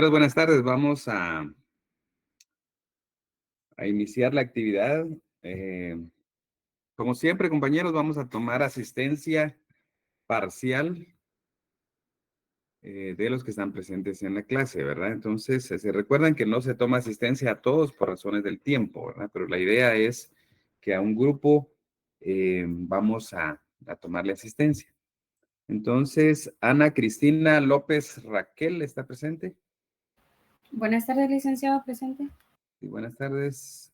Buenas tardes, vamos a iniciar la actividad. Como siempre, compañeros, vamos a tomar asistencia parcial de los que están presentes en la clase, ¿verdad? Entonces, se recuerdan que no se toma asistencia a todos por razones del tiempo, ¿verdad? Pero la idea es que a un grupo vamos a tomarle asistencia. Entonces, Ana Cristina López Raquel, ¿está presente? Buenas tardes, licenciado, presente. Sí, buenas tardes.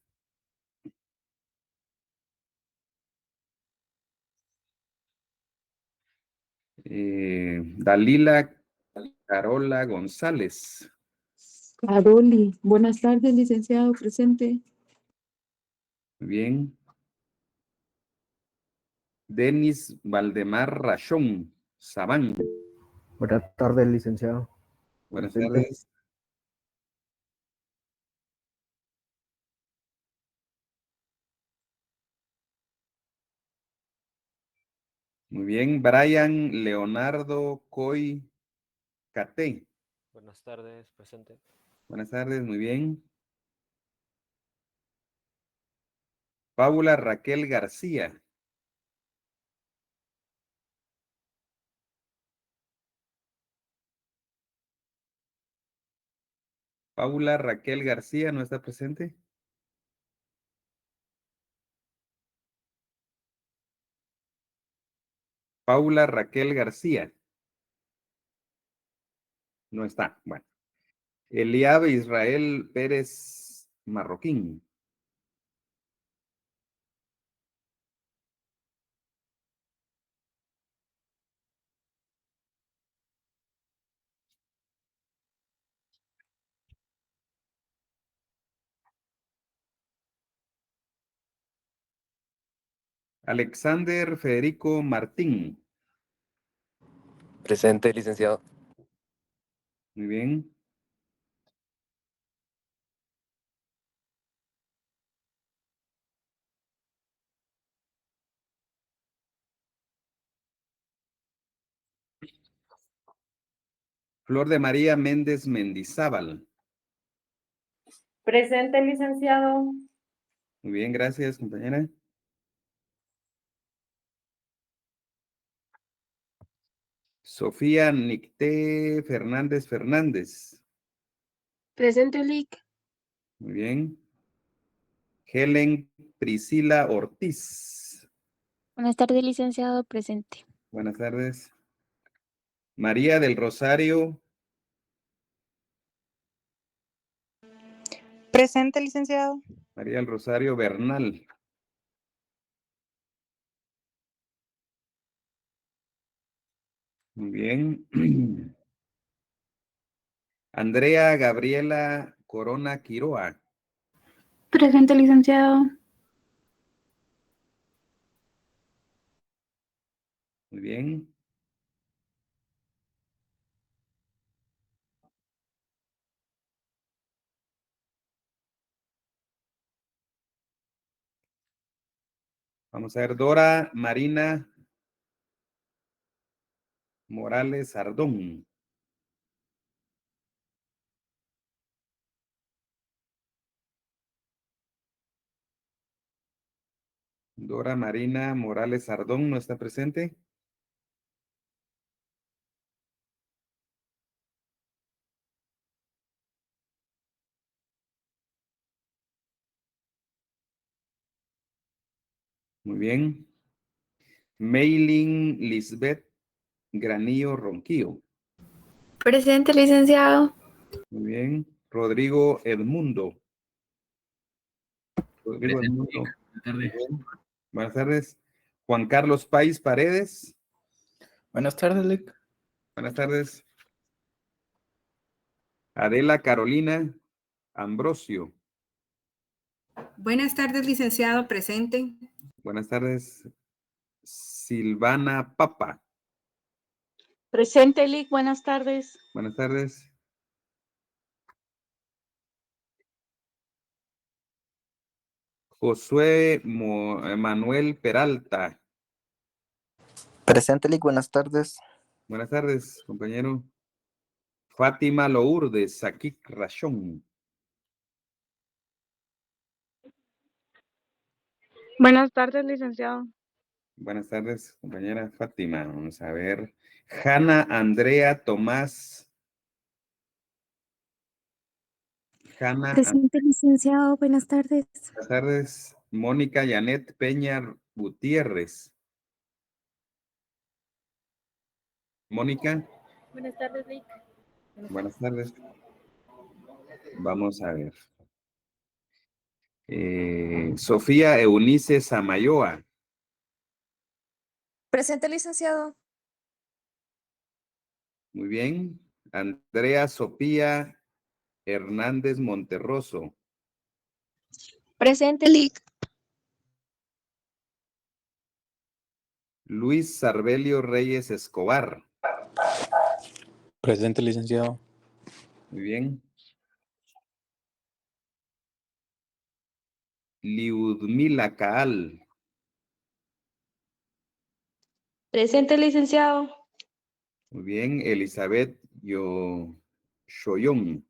Dalila Carola González. Caroli, buenas tardes, licenciado, presente. Muy bien. Denis Valdemar Rachón Sabán. Buenas tardes, licenciado. Buenas Presente. tardes. Muy bien. Brian Leonardo Coy Cate. Buenas tardes, presente. Buenas tardes, muy bien. Paula Raquel García. Paula Raquel García, ¿no está presente? Paula Raquel García. No está. Bueno. Eliab Israel Pérez Marroquín. Alexander Federico Martín. Presente, licenciado. Muy bien. Flor de María Méndez Mendizábal. Presente, licenciado. Muy bien, gracias, compañera. Sofía Nicté Fernández Fernández. Presente, Lic. Muy bien. Helen Priscila Ortiz. Buenas tardes, licenciado, presente. Buenas tardes. María del Rosario. Presente, licenciado. María del Rosario Bernal. Muy bien. Andrea Gabriela Corona Quiroa. Presente, licenciado. Muy bien. Vamos a ver, Dora Marina Morales Ardón. Dora Marina Morales Ardón, ¿no está presente? Muy bien. Maylin Lisbeth Granillo Ronquillo. Presente, licenciado. Muy bien. Rodrigo Edmundo. Rodrigo Presente. Edmundo. Buenas tardes. Bien. Buenas tardes. Juan Carlos País Paredes. Buenas tardes, Lic. Buenas tardes. Adela Carolina Ambrosio. Buenas tardes, licenciado, presente. Buenas tardes. Silvana Papa. Presente, Lic, buenas tardes. Buenas tardes. Josué Manuel Peralta. Presente, Lic, buenas tardes. Buenas tardes, compañero. Fátima Lourdes, Sakik Rashon. Buenas tardes, licenciado. Buenas tardes, compañera Fátima. Vamos a ver. Hanna Andrea Tomás. Hanna, Presente, licenciado. Buenas tardes. buenas tardes. Mónica Janet Peña Gutiérrez. Mónica. Buenas tardes, Lic. Buenas tardes. Vamos a ver. Sofía Eunice Samayoa. Presente, licenciado. Muy bien. Andrea Sofía Hernández Monterroso. Presente, Lic. Luis Sarbelio Reyes Escobar. Presente, licenciado. Muy bien. Liudmila Caal. Presente, licenciado. Muy bien. Elizabeth Shoyón.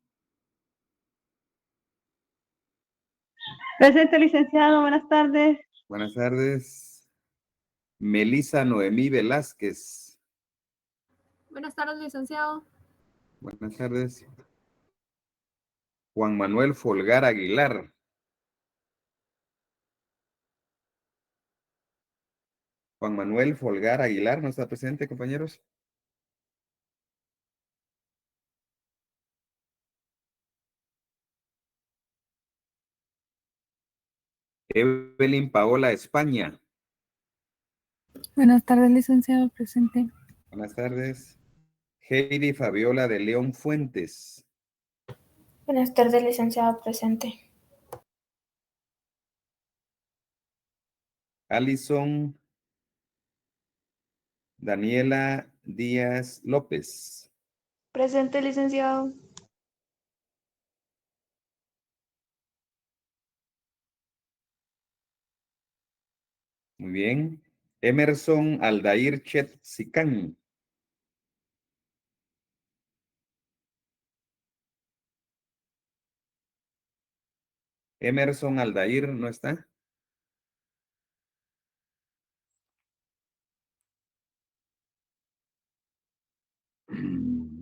Presente, licenciado. Buenas tardes. Buenas tardes. Melissa Noemí Velázquez. Buenas tardes, licenciado. Buenas tardes. Juan Manuel Folgar Aguilar. Juan Manuel Folgar Aguilar, ¿no está presente, compañeros? Evelyn Paola España. Buenas tardes, licenciado. Presente. Buenas tardes. Heidi Fabiola de León Fuentes. Buenas tardes, licenciado. Presente. Alison Daniela Díaz López. Presente, licenciado. Muy bien. Emerson Aldair Chet Sicán. Emerson Aldair, ¿no está?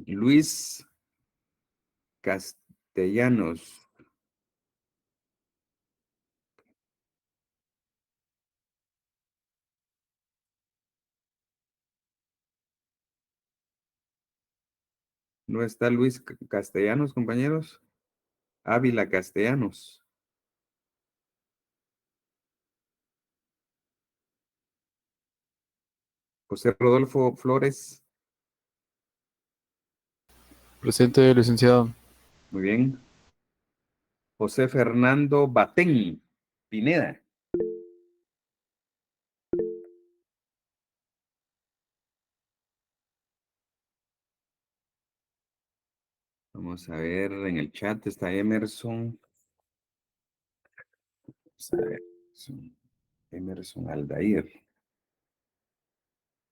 Luis Castellanos. ¿No está Luis Castellanos, compañeros? Ávila Castellanos. José Rodolfo Flores. Presente, licenciado. Muy bien. José Fernando Batén Pineda. Vamos a ver, en el chat está Emerson. Vamos a ver. Emerson Aldair.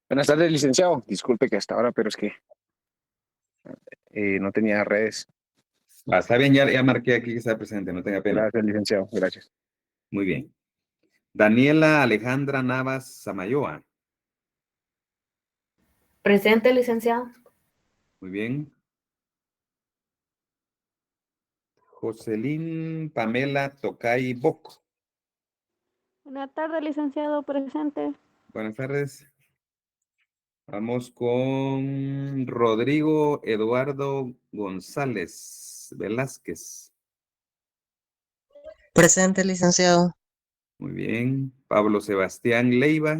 Buenas tardes, licenciado. Disculpe que hasta ahora, pero es que no tenía redes. Está bien, ya marqué aquí que está presente, no tenga pena. Gracias, licenciado. Gracias. Muy bien. Daniela Alejandra Navas Samayoa. Presente, licenciado. Muy bien. Jocelyn Pamela Tocay Boc. Buenas tardes, licenciado. Presente. Buenas tardes. Vamos con Rodrigo Eduardo González Velázquez. Presente, licenciado. Muy bien. Pablo Sebastián Leiva.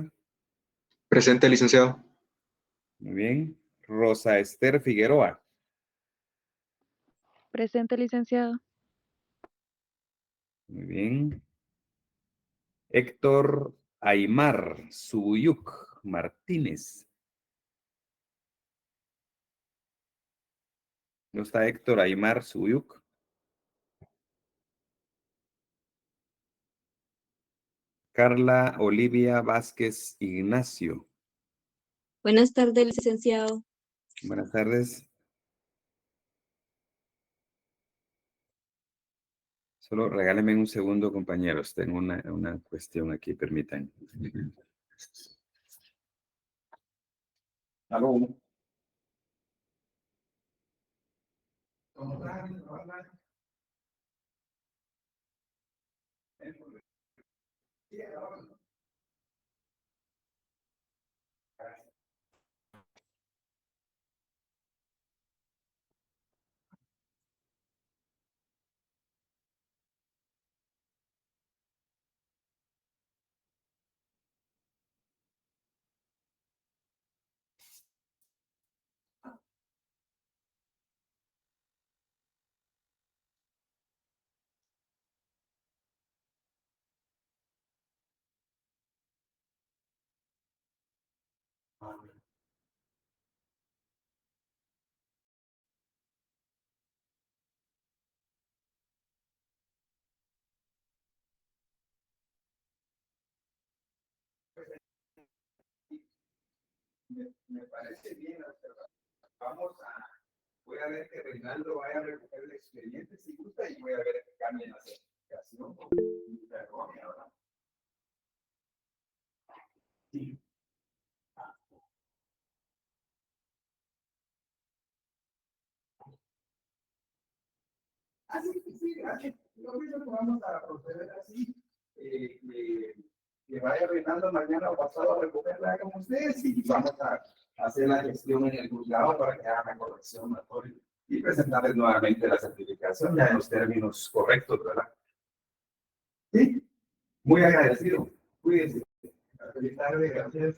Presente, licenciado. Muy bien. Rosa Esther Figueroa. Presente, licenciado. Muy bien. Héctor Aymar Subuyuk Martínez. ¿No está Héctor Aymar Subuyuk? Carla Olivia Vázquez Ignacio. Buenas tardes, licenciado. Buenas tardes. Solo regálenme un segundo, compañeros. Tengo una cuestión aquí, permítanme. ¿Aló? Me parece bien, voy a ver que Reinaldo vaya a recoger el expediente si gusta y voy a ver que cambien la certificación. Errónea, ¿verdad? Sí. Así que sí, gracias. Lo mismo que vamos a proceder así. Que vaya Reinaldo mañana o pasado a recogerla con ustedes y vamos a hacer la gestión en el juzgado para que hagan la corrección y presentarles nuevamente la certificación ya en los términos correctos, ¿verdad? Sí, muy agradecido. Cuídense. Feliz tarde, gracias.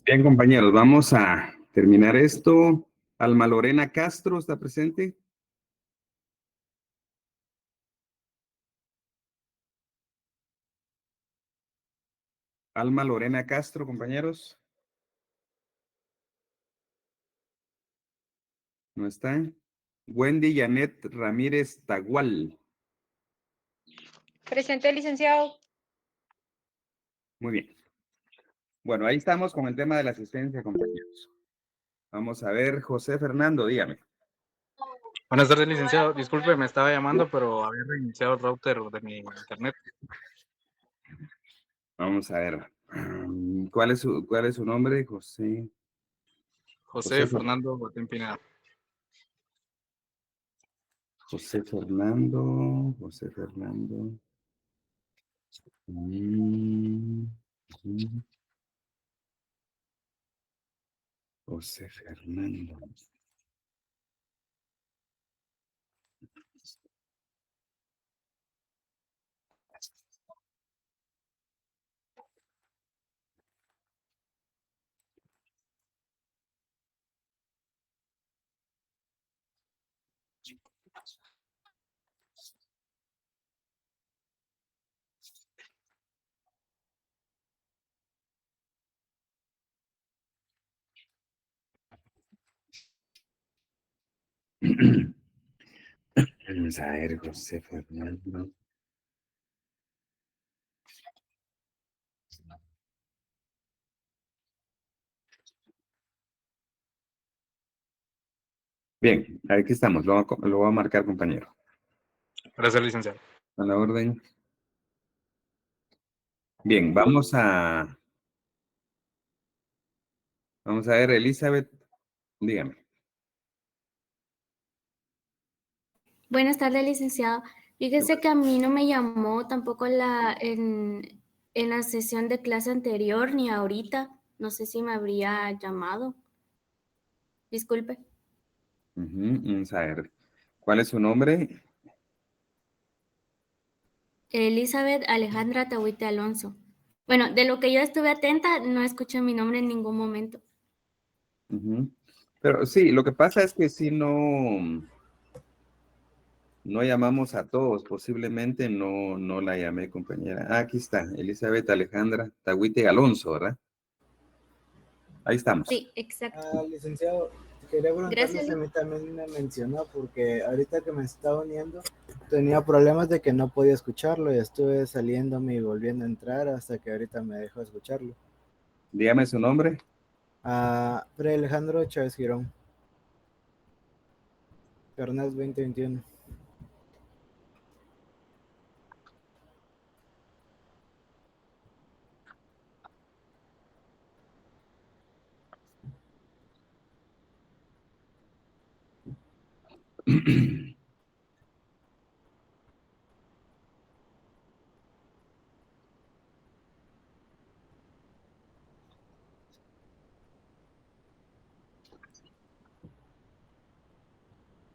Bien, compañeros, vamos a terminar esto. Alma Lorena Castro, ¿está presente? Alma Lorena Castro, compañeros. ¿No está? Wendy Janet Ramírez Tagual. Presente, licenciado. Muy bien. Bueno, ahí estamos con el tema de la asistencia, compañeros. Vamos a ver, José Fernando, dígame. Buenas tardes, licenciado. Disculpe, me estaba llamando, pero había reiniciado el router de mi internet. Vamos a ver. ¿Cuál es su nombre, José? José Fernando Botín Pineda. José Fernando. José Fernando. José Fernando. Vamos a ver, José Fernando. Bien, aquí estamos. Lo voy a marcar, compañero. Gracias, licenciado. A la orden. Bien, vamos a ver, Elizabeth. Dígame. Buenas tardes, licenciado. Fíjese que a mí no me llamó tampoco en la sesión de clase anterior ni ahorita. No sé si me habría llamado. Disculpe. Vamos a ver. ¿Cuál es su nombre? Elizabeth Alejandra Tahuite Alonso. Bueno, de lo que yo estuve atenta, no escuché mi nombre en ningún momento. Pero sí, lo que pasa es que si no llamamos a todos, posiblemente no la llamé, compañera. Ah, aquí está, Elizabeth Alejandra Tahuite Alonso, ¿verdad? Ahí estamos. Sí, exacto. Licenciado, Quería preguntarle si a mí también me mencionó, porque ahorita que me estaba uniendo, tenía problemas de que no podía escucharlo y estuve saliéndome y volviendo a entrar hasta que ahorita me dejó escucharlo. Dígame su nombre. Fray Alejandro Chávez Girón. Carnet 2021.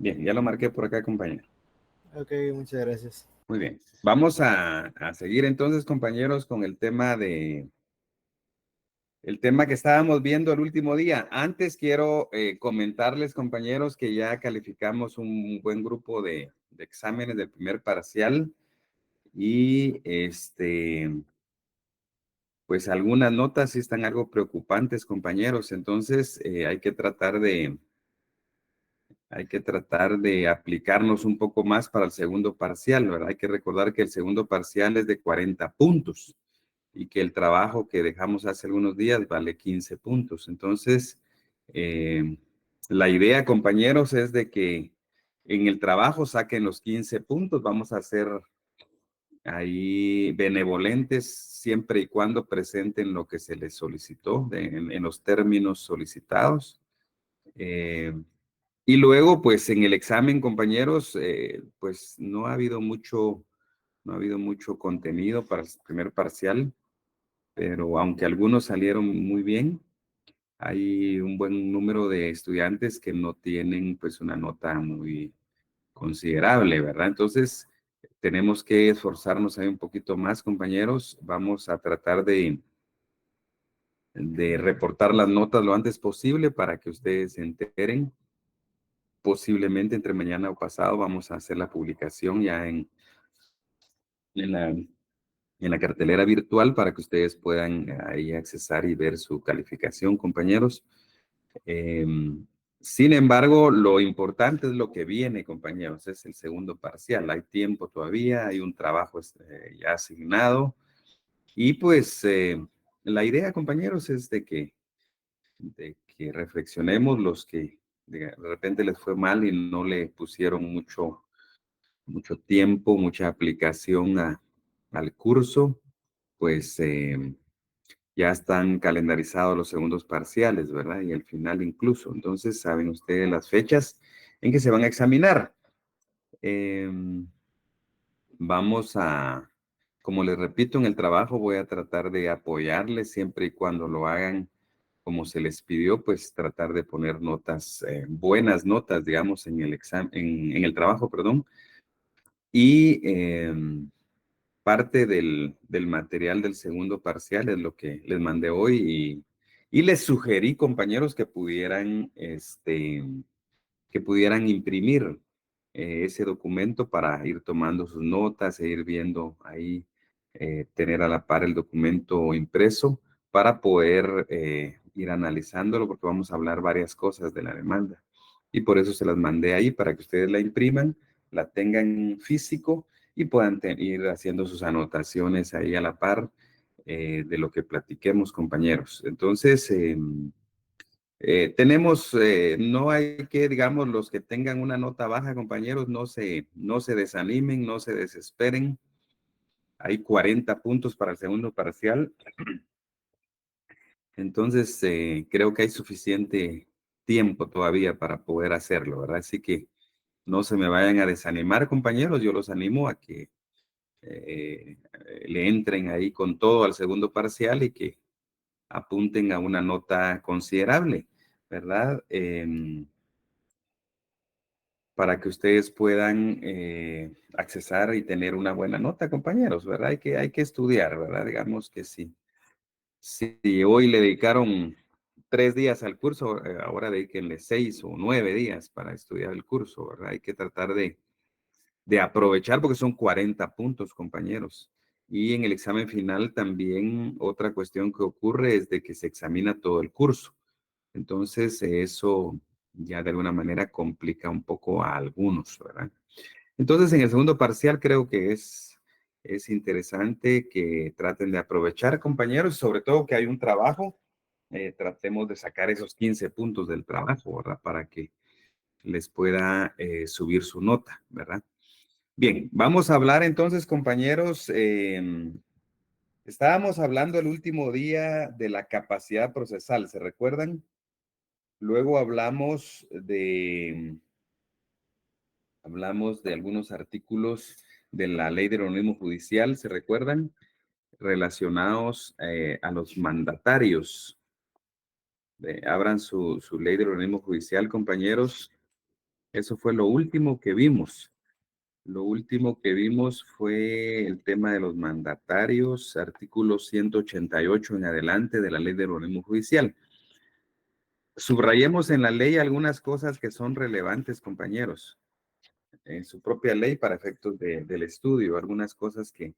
Bien, ya lo marqué por acá, compañero. Ok, muchas gracias. Muy bien. Vamos a seguir entonces, compañeros, con el tema que estábamos viendo el último día. Antes quiero comentarles, compañeros, que ya calificamos un buen grupo de exámenes del primer parcial y pues algunas notas sí están algo preocupantes, compañeros. Entonces hay que tratar de aplicarnos un poco más para el segundo parcial, ¿verdad? Hay que recordar que el segundo parcial es de 40 puntos y que el trabajo que dejamos hace algunos días vale 15 puntos. Entonces, la idea, compañeros, es de que en el trabajo saquen los 15 puntos. Vamos a ser ahí benevolentes siempre y cuando presenten lo que se les solicitó en los términos solicitados. Y luego, pues en el examen, compañeros, pues no ha habido mucho contenido para el primer parcial, pero aunque algunos salieron muy bien, hay un buen número de estudiantes que no tienen pues una nota muy considerable, ¿verdad? Entonces, tenemos que esforzarnos ahí un poquito más, compañeros. Vamos a tratar de reportar las notas lo antes posible para que ustedes se enteren. Posiblemente entre mañana o pasado vamos a hacer la publicación ya en la cartelera virtual para que ustedes puedan ahí accesar y ver su calificación, compañeros. Sin embargo, lo importante es lo que viene, compañeros, es el segundo parcial. Hay tiempo todavía, hay un trabajo ya asignado. Y pues la idea, compañeros, es de que reflexionemos los que de repente les fue mal y no le pusieron mucho tiempo, mucha aplicación al curso, pues ya están calendarizados los segundos parciales, ¿verdad? Y el final incluso. Entonces, saben ustedes las fechas en que se van a examinar. Vamos a, como les repito, en el trabajo voy a tratar de apoyarles siempre y cuando lo hagan como se les pidió, pues tratar de poner notas, buenas notas, digamos, en el examen, en el trabajo, perdón. Y parte del material del segundo parcial es lo que les mandé hoy y les sugerí, compañeros, que pudieran imprimir ese documento para ir tomando sus notas e ir viendo ahí, tener a la par el documento impreso para poder ir analizándolo, porque vamos a hablar varias cosas de la demanda. Y por eso se las mandé ahí para que ustedes la impriman, la tengan físico y puedan ir haciendo sus anotaciones ahí a la par de lo que platiquemos, compañeros. Entonces, no hay que, digamos, los que tengan una nota baja, compañeros, no se desanimen, no se desesperen. Hay 40 puntos para el segundo parcial. Entonces, creo que hay suficiente tiempo todavía para poder hacerlo, ¿verdad? Así que no se me vayan a desanimar, compañeros. Yo los animo a que le entren ahí con todo al segundo parcial y que apunten a una nota considerable, ¿verdad? Para que ustedes puedan accesar y tener una buena nota, compañeros, ¿verdad? Hay que estudiar, ¿verdad? Digamos que sí. Si hoy le dedicaron 3 días al curso, ahora dedíquenle 6 o 9 días para estudiar el curso, ¿verdad? Hay que tratar de aprovechar porque son 40 puntos, compañeros. Y en el examen final también otra cuestión que ocurre es de que se examina todo el curso. Entonces eso ya de alguna manera complica un poco a algunos, ¿verdad? Entonces, en el segundo parcial creo que es interesante que traten de aprovechar, compañeros, sobre todo que hay un trabajo, tratemos de sacar esos 15 puntos del trabajo, ¿verdad? Para que les pueda subir su nota, ¿verdad? Bien, vamos a hablar entonces, compañeros, estábamos hablando el último día de la capacidad procesal, ¿se recuerdan? Luego hablamos de algunos artículos de la ley del organismo judicial, ¿se recuerdan? Relacionados a los mandatarios. Abran su ley del organismo judicial, compañeros. Eso fue lo último que vimos. Lo último que vimos fue el tema de los mandatarios, artículo 188 en adelante de la ley del organismo judicial. Subrayemos en la ley algunas cosas que son relevantes, compañeros. En su propia ley para efectos del estudio, algunas cosas que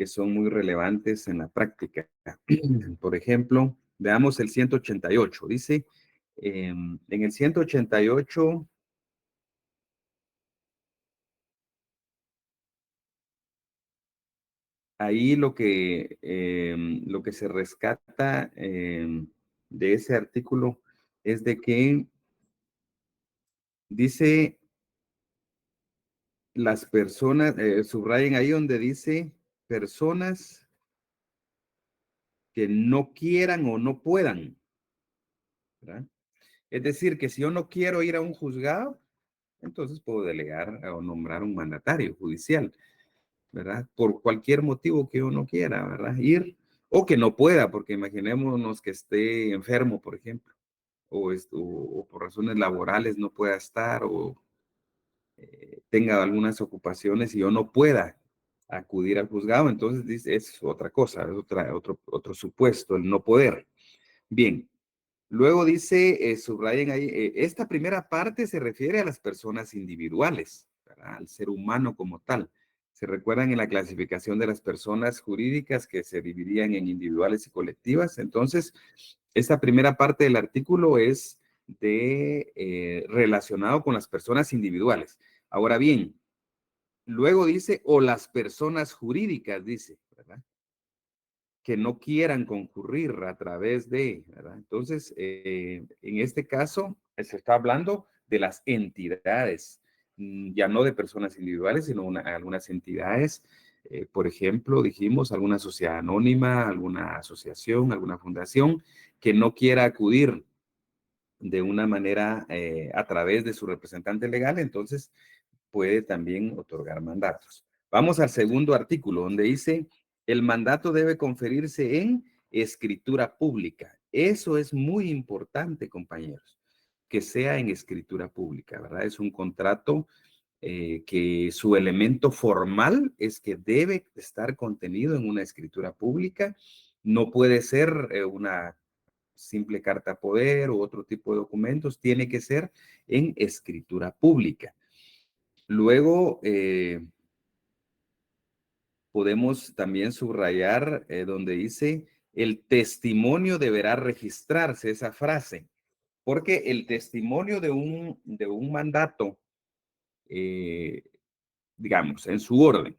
son muy relevantes en la práctica. Por ejemplo, veamos el 188. Dice, en el 188, ahí lo que se rescata de ese artículo es de que dice las personas, subrayen ahí donde dice personas que no quieran o no puedan, ¿verdad? Es decir, que si yo no quiero ir a un juzgado, entonces puedo delegar o nombrar un mandatario judicial, ¿verdad? Por cualquier motivo que yo no quiera, ¿verdad? Ir o que no pueda, porque imaginémonos que esté enfermo, por ejemplo, o por razones laborales no pueda estar, o tenga algunas ocupaciones y yo no pueda acudir al juzgado, entonces dice, es otra cosa, es otro supuesto, el no poder. Bien. Luego dice, subrayen ahí, esta primera parte se refiere a las personas individuales, ¿verdad? Al ser humano como tal. ¿Se recuerdan en la clasificación de las personas jurídicas que se dividían en individuales y colectivas? Entonces, esta primera parte del artículo es relacionado con las personas individuales. Ahora bien, luego dice, o las personas jurídicas, dice, ¿verdad? Que no quieran concurrir a través de, ¿verdad? Entonces, en este caso, se está hablando de las entidades, ya no de personas individuales, sino algunas entidades, por ejemplo, dijimos, alguna sociedad anónima, alguna asociación, alguna fundación, que no quiera acudir de una manera a través de su representante legal, entonces puede también otorgar mandatos. Vamos al segundo artículo, donde dice, el mandato debe conferirse en escritura pública. Eso es muy importante, compañeros, que sea en escritura pública, ¿verdad? Es un contrato que su elemento formal es que debe estar contenido en una escritura pública. No puede ser una simple carta poder u otro tipo de documentos, tiene que ser en escritura pública. Luego, podemos también subrayar donde dice, el testimonio deberá registrarse, esa frase, porque el testimonio de un mandato, digamos, en su orden,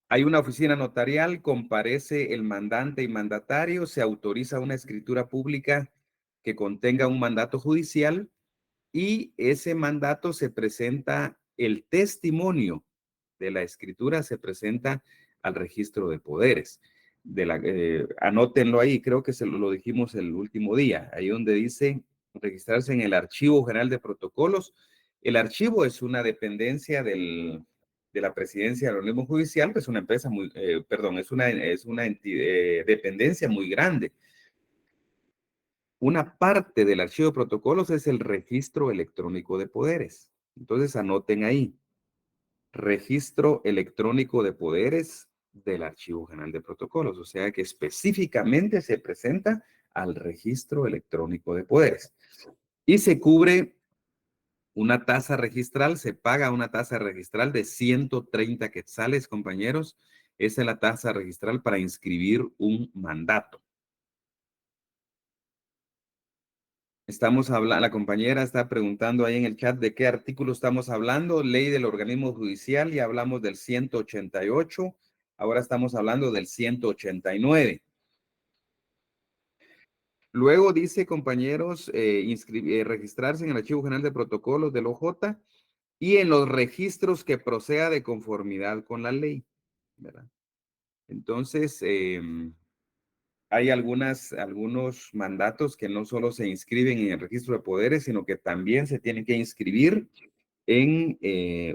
hay una oficina notarial, comparece el mandante y mandatario, se autoriza una escritura pública que contenga un mandato judicial y ese mandato se presenta, el testimonio de la escritura se presenta al registro de poderes. Anótenlo ahí, creo que lo dijimos el último día, ahí donde dice registrarse en el Archivo General de Protocolos. El archivo es una dependencia de la Presidencia del Organismo Judicial, pues una empresa muy, es una dependencia muy grande. Una parte del archivo de protocolos es el registro electrónico de poderes. Entonces anoten ahí, registro electrónico de poderes del Archivo General de Protocolos, o sea que específicamente se presenta al registro electrónico de poderes. Y se cubre una tasa registral, se paga una tasa registral de 130 quetzales, compañeros. Esa es la tasa registral para inscribir un mandato. Estamos hablando, la compañera está preguntando ahí en el chat de qué artículo estamos hablando, ley del organismo judicial, y hablamos del 188, ahora estamos hablando del 189. Luego dice, compañeros, registrarse en el Archivo General de Protocolos del OJ y en los registros que proceda de conformidad con la ley, ¿verdad? Entonces, hay algunos mandatos que no solo se inscriben en el registro de poderes, sino que también se tienen que inscribir en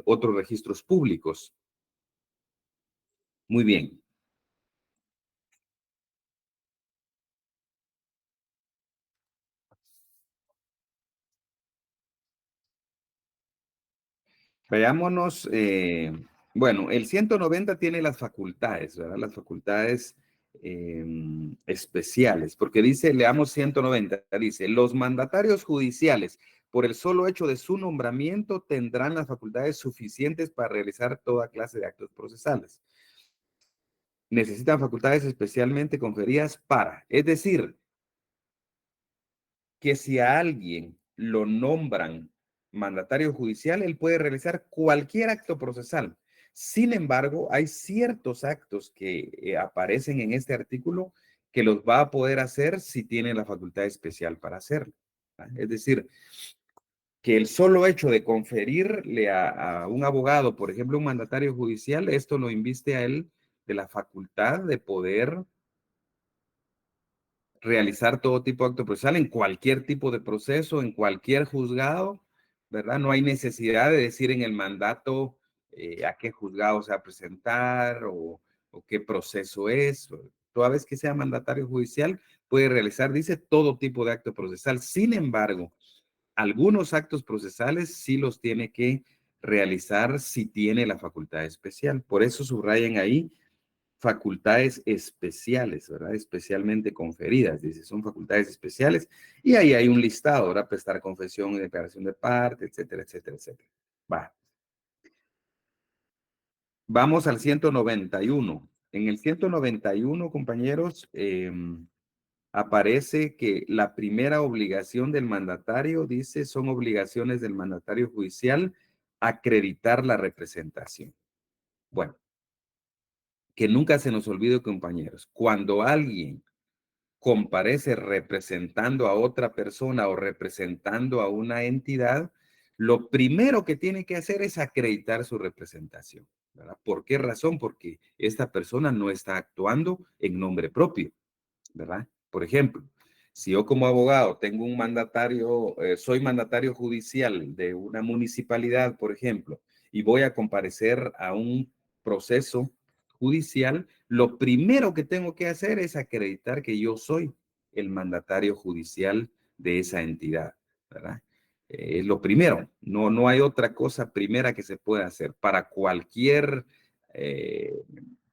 otros registros públicos. Muy bien. Veámonos, bueno, el 190 tiene las facultades, ¿verdad? Las facultades especiales, porque dice, leamos 190, dice, los mandatarios judiciales, por el solo hecho de su nombramiento, tendrán las facultades suficientes para realizar toda clase de actos procesales. Necesitan facultades especialmente conferidas para, es decir, que si a alguien lo nombran mandatario judicial, él puede realizar cualquier acto procesal. Sin embargo, hay ciertos actos que aparecen en este artículo que los va a poder hacer si tiene la facultad especial para hacerlo. Es decir, que el solo hecho de conferirle a un abogado, por ejemplo, un mandatario judicial, esto lo inviste a él de la facultad de poder realizar todo tipo de acto procesal en cualquier tipo de proceso, en cualquier juzgado, ¿verdad? No hay necesidad de decir en el mandato a qué juzgado se va a presentar o qué proceso es. Toda vez que sea mandatario judicial, puede realizar, dice, todo tipo de acto procesal. Sin embargo, algunos actos procesales sí los tiene que realizar si tiene la facultad especial. Por eso subrayan ahí facultades especiales, ¿verdad? Especialmente conferidas, dice, son facultades especiales, y ahí hay un listado, ¿verdad? Prestar confesión y declaración de parte, etcétera, etcétera, etcétera. Va. Vamos al 191. En el 191, compañeros, aparece que la primera obligación del mandatario, dice, son obligaciones del mandatario judicial acreditar la representación. Bueno, que nunca se nos olvide, compañeros, cuando alguien comparece representando a otra persona o representando a una entidad, lo primero que tiene que hacer es acreditar su representación, ¿verdad? ¿Por qué razón? Porque esta persona no está actuando en nombre propio, ¿verdad? Por ejemplo, si yo como abogado tengo un mandatario, soy mandatario judicial de una municipalidad, por ejemplo, y voy a comparecer a un proceso judicial, lo primero que tengo que hacer es acreditar que yo soy el mandatario judicial de esa entidad, ¿verdad? Lo primero, no hay otra cosa primera que se pueda hacer. Para cualquier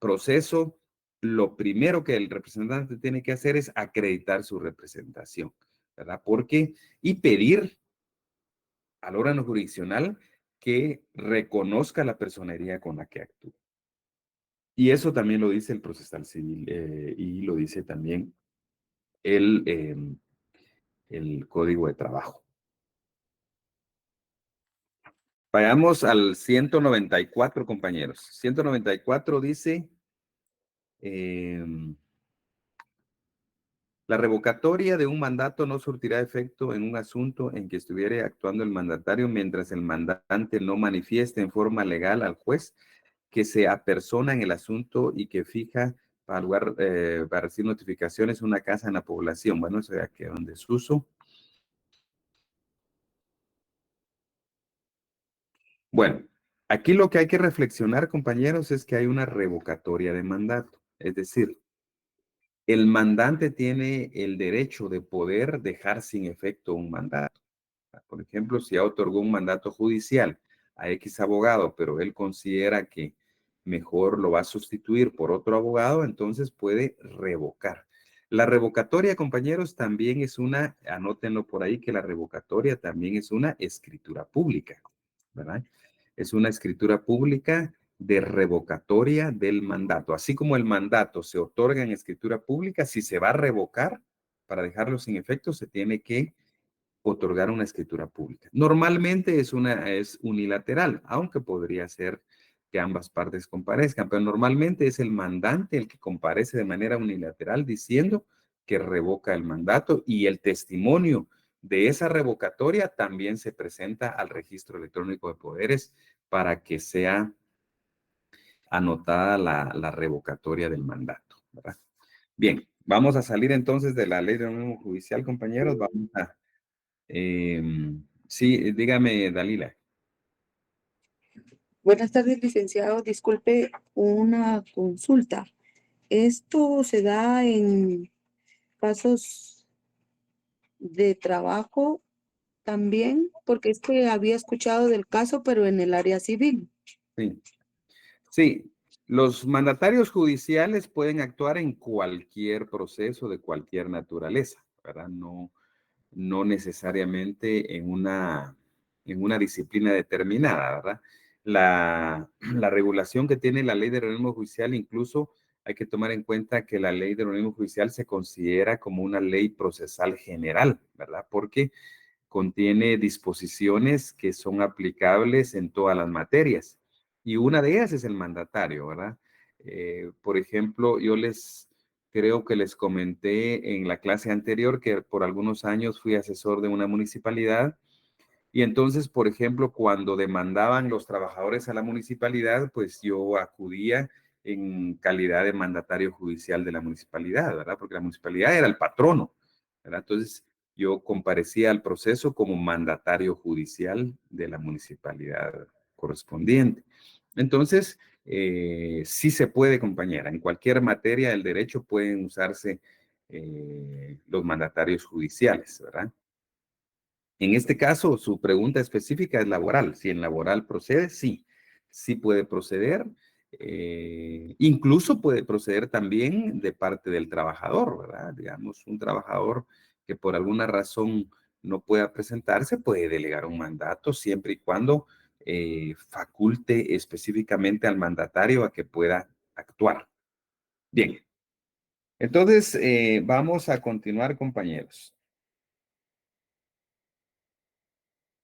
proceso, lo primero que el representante tiene que hacer es acreditar su representación, ¿verdad? Porque, y pedir al órgano jurisdiccional que reconozca la personería con la que actúa. Y eso también lo dice el procesal civil y lo dice también el Código de Trabajo. Vayamos al 194, compañeros. 194 dice... la revocatoria de un mandato no surtirá efecto en un asunto en que estuviere actuando el mandatario mientras el mandante no manifieste en forma legal al juez que se apersona en el asunto y que fija para recibir notificaciones una casa en la población. Bueno, eso ya quedó en desuso. Bueno, aquí lo que hay que reflexionar, compañeros, es que hay una revocatoria de mandato. Es decir, el mandante tiene el derecho de poder dejar sin efecto un mandato. Por ejemplo, si ya otorgó un mandato judicial a X abogado, pero él considera que mejor lo va a sustituir por otro abogado, entonces puede revocar. La revocatoria, compañeros, también es una, anótenlo por ahí, que la revocatoria también es una escritura pública, ¿verdad? Es una escritura pública de revocatoria del mandato. Así como el mandato se otorga en escritura pública, si se va a revocar para dejarlo sin efecto, se tiene que otorgar una escritura pública. Normalmente es unilateral, aunque podría ser que ambas partes comparezcan, pero normalmente es el mandante el que comparece de manera unilateral diciendo que revoca el mandato, y el testimonio de esa revocatoria también se presenta al registro electrónico de poderes para que sea anotada la revocatoria del mandato, ¿verdad? Bien, vamos a salir entonces de la ley de orden judicial, compañeros. Vamos a... sí, dígame, Dalila. Buenas tardes, licenciado. Disculpe una consulta. ¿Esto se da en casos de trabajo también? Porque es que había escuchado del caso, pero en el área civil. Sí. Sí, los mandatarios judiciales pueden actuar en cualquier proceso de cualquier naturaleza, ¿verdad? No necesariamente en una disciplina determinada, ¿verdad? La regulación que tiene la ley de organismo judicial, incluso hay que tomar en cuenta que la ley de organismo judicial se considera como una ley procesal general, ¿verdad? Porque contiene disposiciones que son aplicables en todas las materias. Y una de ellas es el mandatario, ¿verdad? Por ejemplo, creo que les comenté en la clase anterior que por algunos años fui asesor de una municipalidad, y entonces, por ejemplo, cuando demandaban los trabajadores a la municipalidad, pues yo acudía en calidad de mandatario judicial de la municipalidad, ¿verdad? Porque la municipalidad era el patrono, ¿verdad? Entonces, yo comparecía al proceso como mandatario judicial de la municipalidad correspondiente. Entonces, sí se puede, compañera, en cualquier materia del derecho pueden usarse los mandatarios judiciales, ¿verdad? En este caso, su pregunta específica es laboral. Si en laboral procede, sí, sí puede proceder. Incluso puede proceder también de parte del trabajador, ¿verdad? Digamos, un trabajador que por alguna razón no pueda presentarse, puede delegar un mandato siempre y cuando faculte específicamente al mandatario a que pueda actuar. Bien. Entonces, vamos a continuar, compañeros.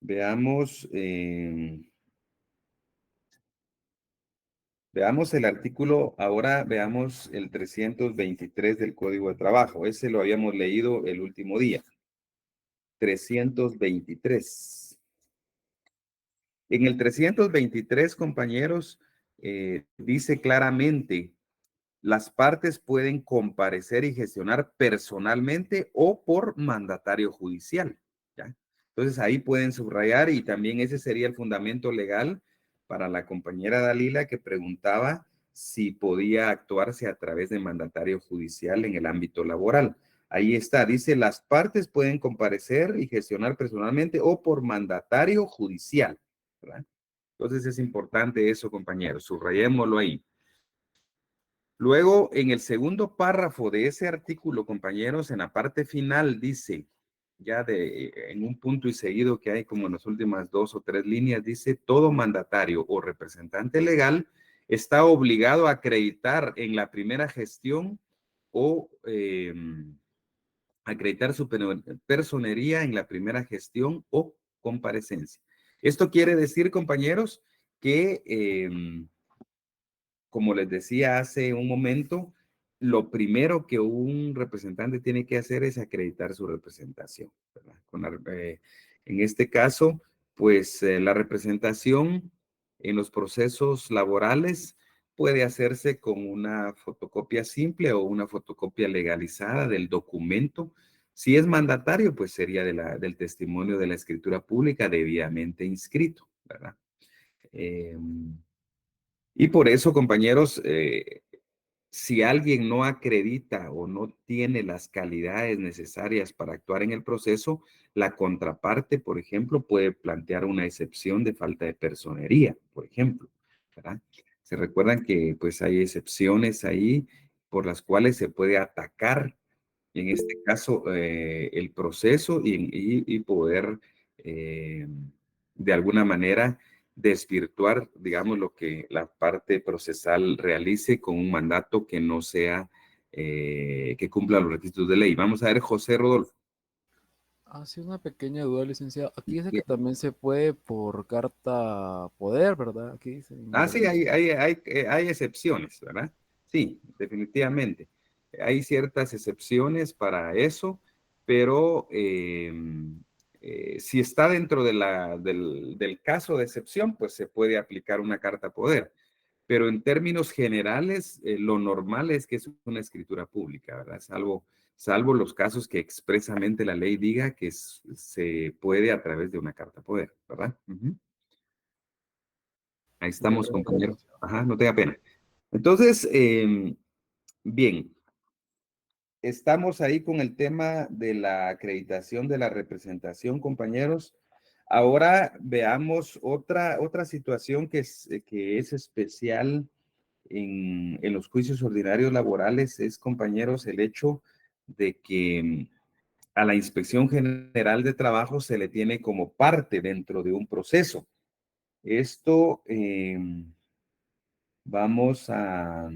Veamos, veamos el artículo, ahora veamos el 323 del Código de Trabajo. Ese lo habíamos leído el último día. 323. En el 323, compañeros, dice claramente: las partes pueden comparecer y gestionar personalmente o por mandatario judicial, ¿ya? Entonces ahí pueden subrayar, y también ese sería el fundamento legal para la compañera Dalila que preguntaba si podía actuarse a través de mandatario judicial en el ámbito laboral. Ahí está, dice: las partes pueden comparecer y gestionar personalmente o por mandatario judicial, ¿verdad? Entonces es importante eso, compañeros, subrayémoslo ahí. Luego, en el segundo párrafo de ese artículo, compañeros, en la parte final dice, ya en un punto y seguido que hay como en las últimas 2 o 3 líneas, dice: todo mandatario o representante legal está obligado a acreditar en la primera gestión o acreditar su personería en la primera gestión o comparecencia. Esto quiere decir, compañeros, que como les decía hace un momento, lo primero que un representante tiene que hacer es acreditar su representación, ¿verdad? En este caso, pues la representación en los procesos laborales puede hacerse con una fotocopia simple o una fotocopia legalizada del documento. Si es mandatario, pues sería del testimonio de la escritura pública debidamente inscrito, ¿verdad? Y por eso, compañeros, si alguien no acredita o no tiene las calidades necesarias para actuar en el proceso, la contraparte, por ejemplo, puede plantear una excepción de falta de personería, por ejemplo, ¿verdad? Se recuerdan que pues hay excepciones ahí por las cuales se puede atacar, en este caso, el proceso y poder, de alguna manera, desvirtuar, digamos, lo que la parte procesal realice con un mandato que no sea, que cumpla los requisitos de ley. Vamos a ver, José Rodolfo. Hace una pequeña duda, licenciado. Aquí dice que también se puede por carta poder, ¿verdad? Aquí dice. Sí, hay excepciones, ¿verdad? Sí, definitivamente. Hay ciertas excepciones para eso, pero si está dentro de del caso de excepción, pues se puede aplicar una carta poder. Pero en términos generales, lo normal es que es una escritura pública, ¿verdad? Salvo los casos que expresamente la ley diga que se puede a través de una carta poder, ¿verdad? Ujú. Ahí estamos, compañero. Ajá, no tenga pena. Entonces, bien, estamos ahí con el tema de la acreditación de la representación, compañeros. Ahora veamos otra situación que es especial en los juicios ordinarios laborales, es, compañeros, el hecho de que a la Inspección General de Trabajo se le tiene como parte dentro de un proceso. Esto vamos a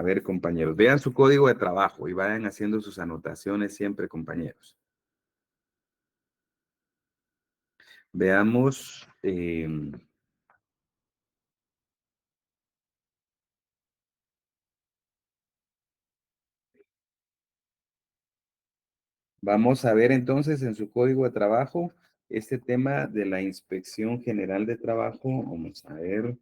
ver, compañeros. Vean su código de trabajo y vayan haciendo sus anotaciones siempre, compañeros. Veamos. Vamos a ver entonces en su código de trabajo este tema de la Inspección General de Trabajo. Vamos a ver.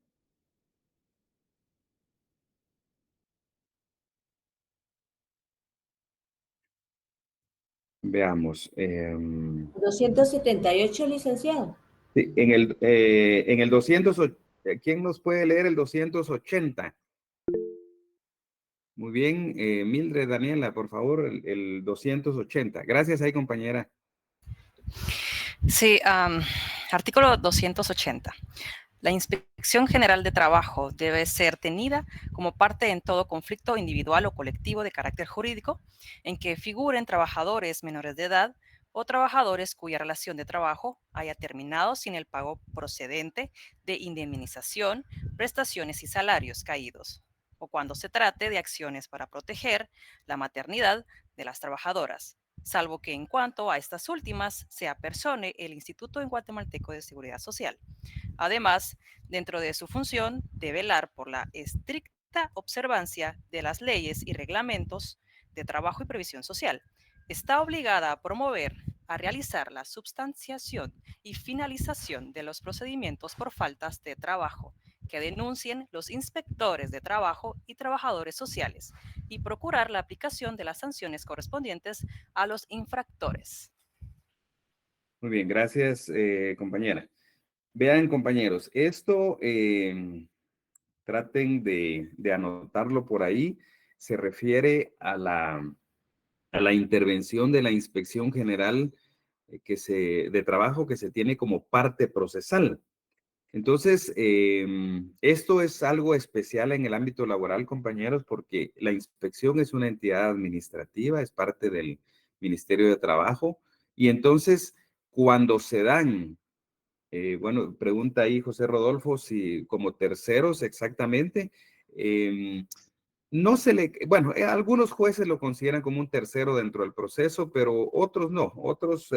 Veamos. 278, licenciado. Sí, en el 200, ¿quién nos puede leer el 280? Muy bien, Mildred, Daniela, por favor, el 280. Gracias ahí, compañera. Sí, artículo 280. La Inspección General de Trabajo debe ser tenida como parte en todo conflicto individual o colectivo de carácter jurídico en que figuren trabajadores menores de edad o trabajadores cuya relación de trabajo haya terminado sin el pago procedente de indemnización, prestaciones y salarios caídos, o cuando se trate de acciones para proteger la maternidad de las trabajadoras, salvo que en cuanto a estas últimas se apersone el Instituto Guatemalteco de Seguridad Social. Además, dentro de su función de velar por la estricta observancia de las leyes y reglamentos de trabajo y previsión social, está obligada a promover, a realizar la substanciación y finalización de los procedimientos por faltas de trabajo que denuncien los inspectores de trabajo y trabajadores sociales y procurar la aplicación de las sanciones correspondientes a los infractores. Muy bien, gracias, compañera. Vean, compañeros, esto traten de anotarlo por ahí. Se refiere a la intervención de la Inspección General de Trabajo que se tiene como parte procesal. Entonces, esto es algo especial en el ámbito laboral, compañeros, porque la inspección es una entidad administrativa, es parte del Ministerio de Trabajo, y entonces, cuando se dan, bueno, pregunta ahí José Rodolfo si como terceros exactamente, no se le, bueno, algunos jueces lo consideran como un tercero dentro del proceso, pero otros no, otros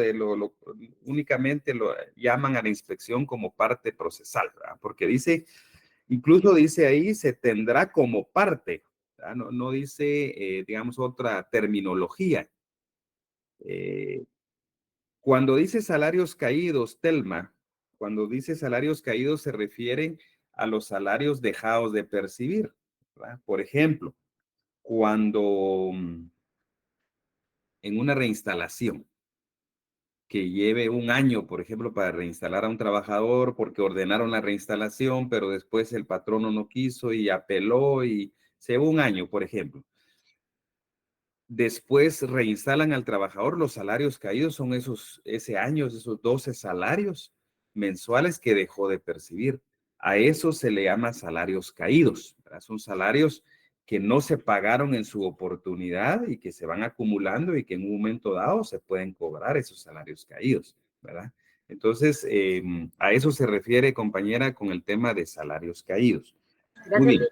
únicamente lo llaman a la inspección como parte procesal, ¿verdad? Porque incluso dice ahí, se tendrá como parte, ¿verdad? No dice, digamos, otra terminología. Cuando dice salarios caídos, Telma, cuando dice salarios caídos se refiere a los salarios dejados de percibir, ¿verdad? Por ejemplo, cuando en una reinstalación que lleve un año, por ejemplo, para reinstalar a un trabajador porque ordenaron la reinstalación, pero después el patrono no quiso y apeló y se llevó un año, por ejemplo. Después reinstalan al trabajador, los salarios caídos son ese año, esos 12 salarios mensuales que dejó de percibir. A eso se le llama salarios caídos, ¿verdad? Son salarios que no se pagaron en su oportunidad y que se van acumulando y que en un momento dado se pueden cobrar esos salarios caídos, ¿verdad? Entonces, a eso se refiere, compañera, con el tema de salarios caídos. Gracias. Muy bien.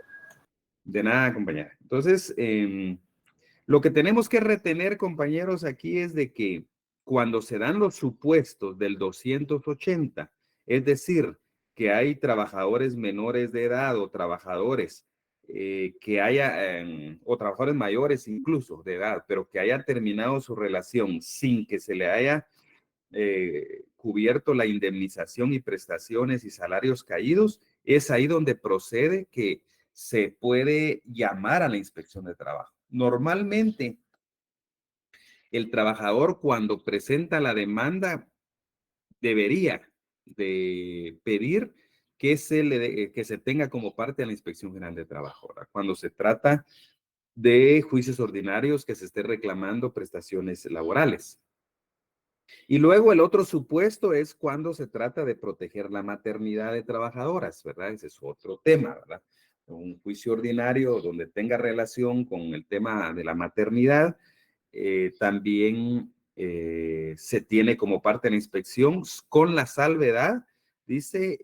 De nada, compañera. Entonces, lo que tenemos que retener, compañeros, aquí es de que cuando se dan los supuestos del 280, es decir, que hay trabajadores menores de edad o trabajadores que haya, o trabajadores mayores incluso de edad, pero que haya terminado su relación sin que se le haya cubierto la indemnización y prestaciones y salarios caídos, es ahí donde procede que se puede llamar a la inspección de trabajo. Normalmente, el trabajador cuando presenta la demanda debería de pedir que que se tenga como parte de la Inspección General de Trabajo, ¿verdad? Cuando se trata de juicios ordinarios que se esté reclamando prestaciones laborales. Y luego el otro supuesto es cuando se trata de proteger la maternidad de trabajadoras, ¿verdad? Ese es otro tema, ¿verdad? Un juicio ordinario donde tenga relación con el tema de la maternidad, también se tiene como parte de la inspección con la salvedad, dice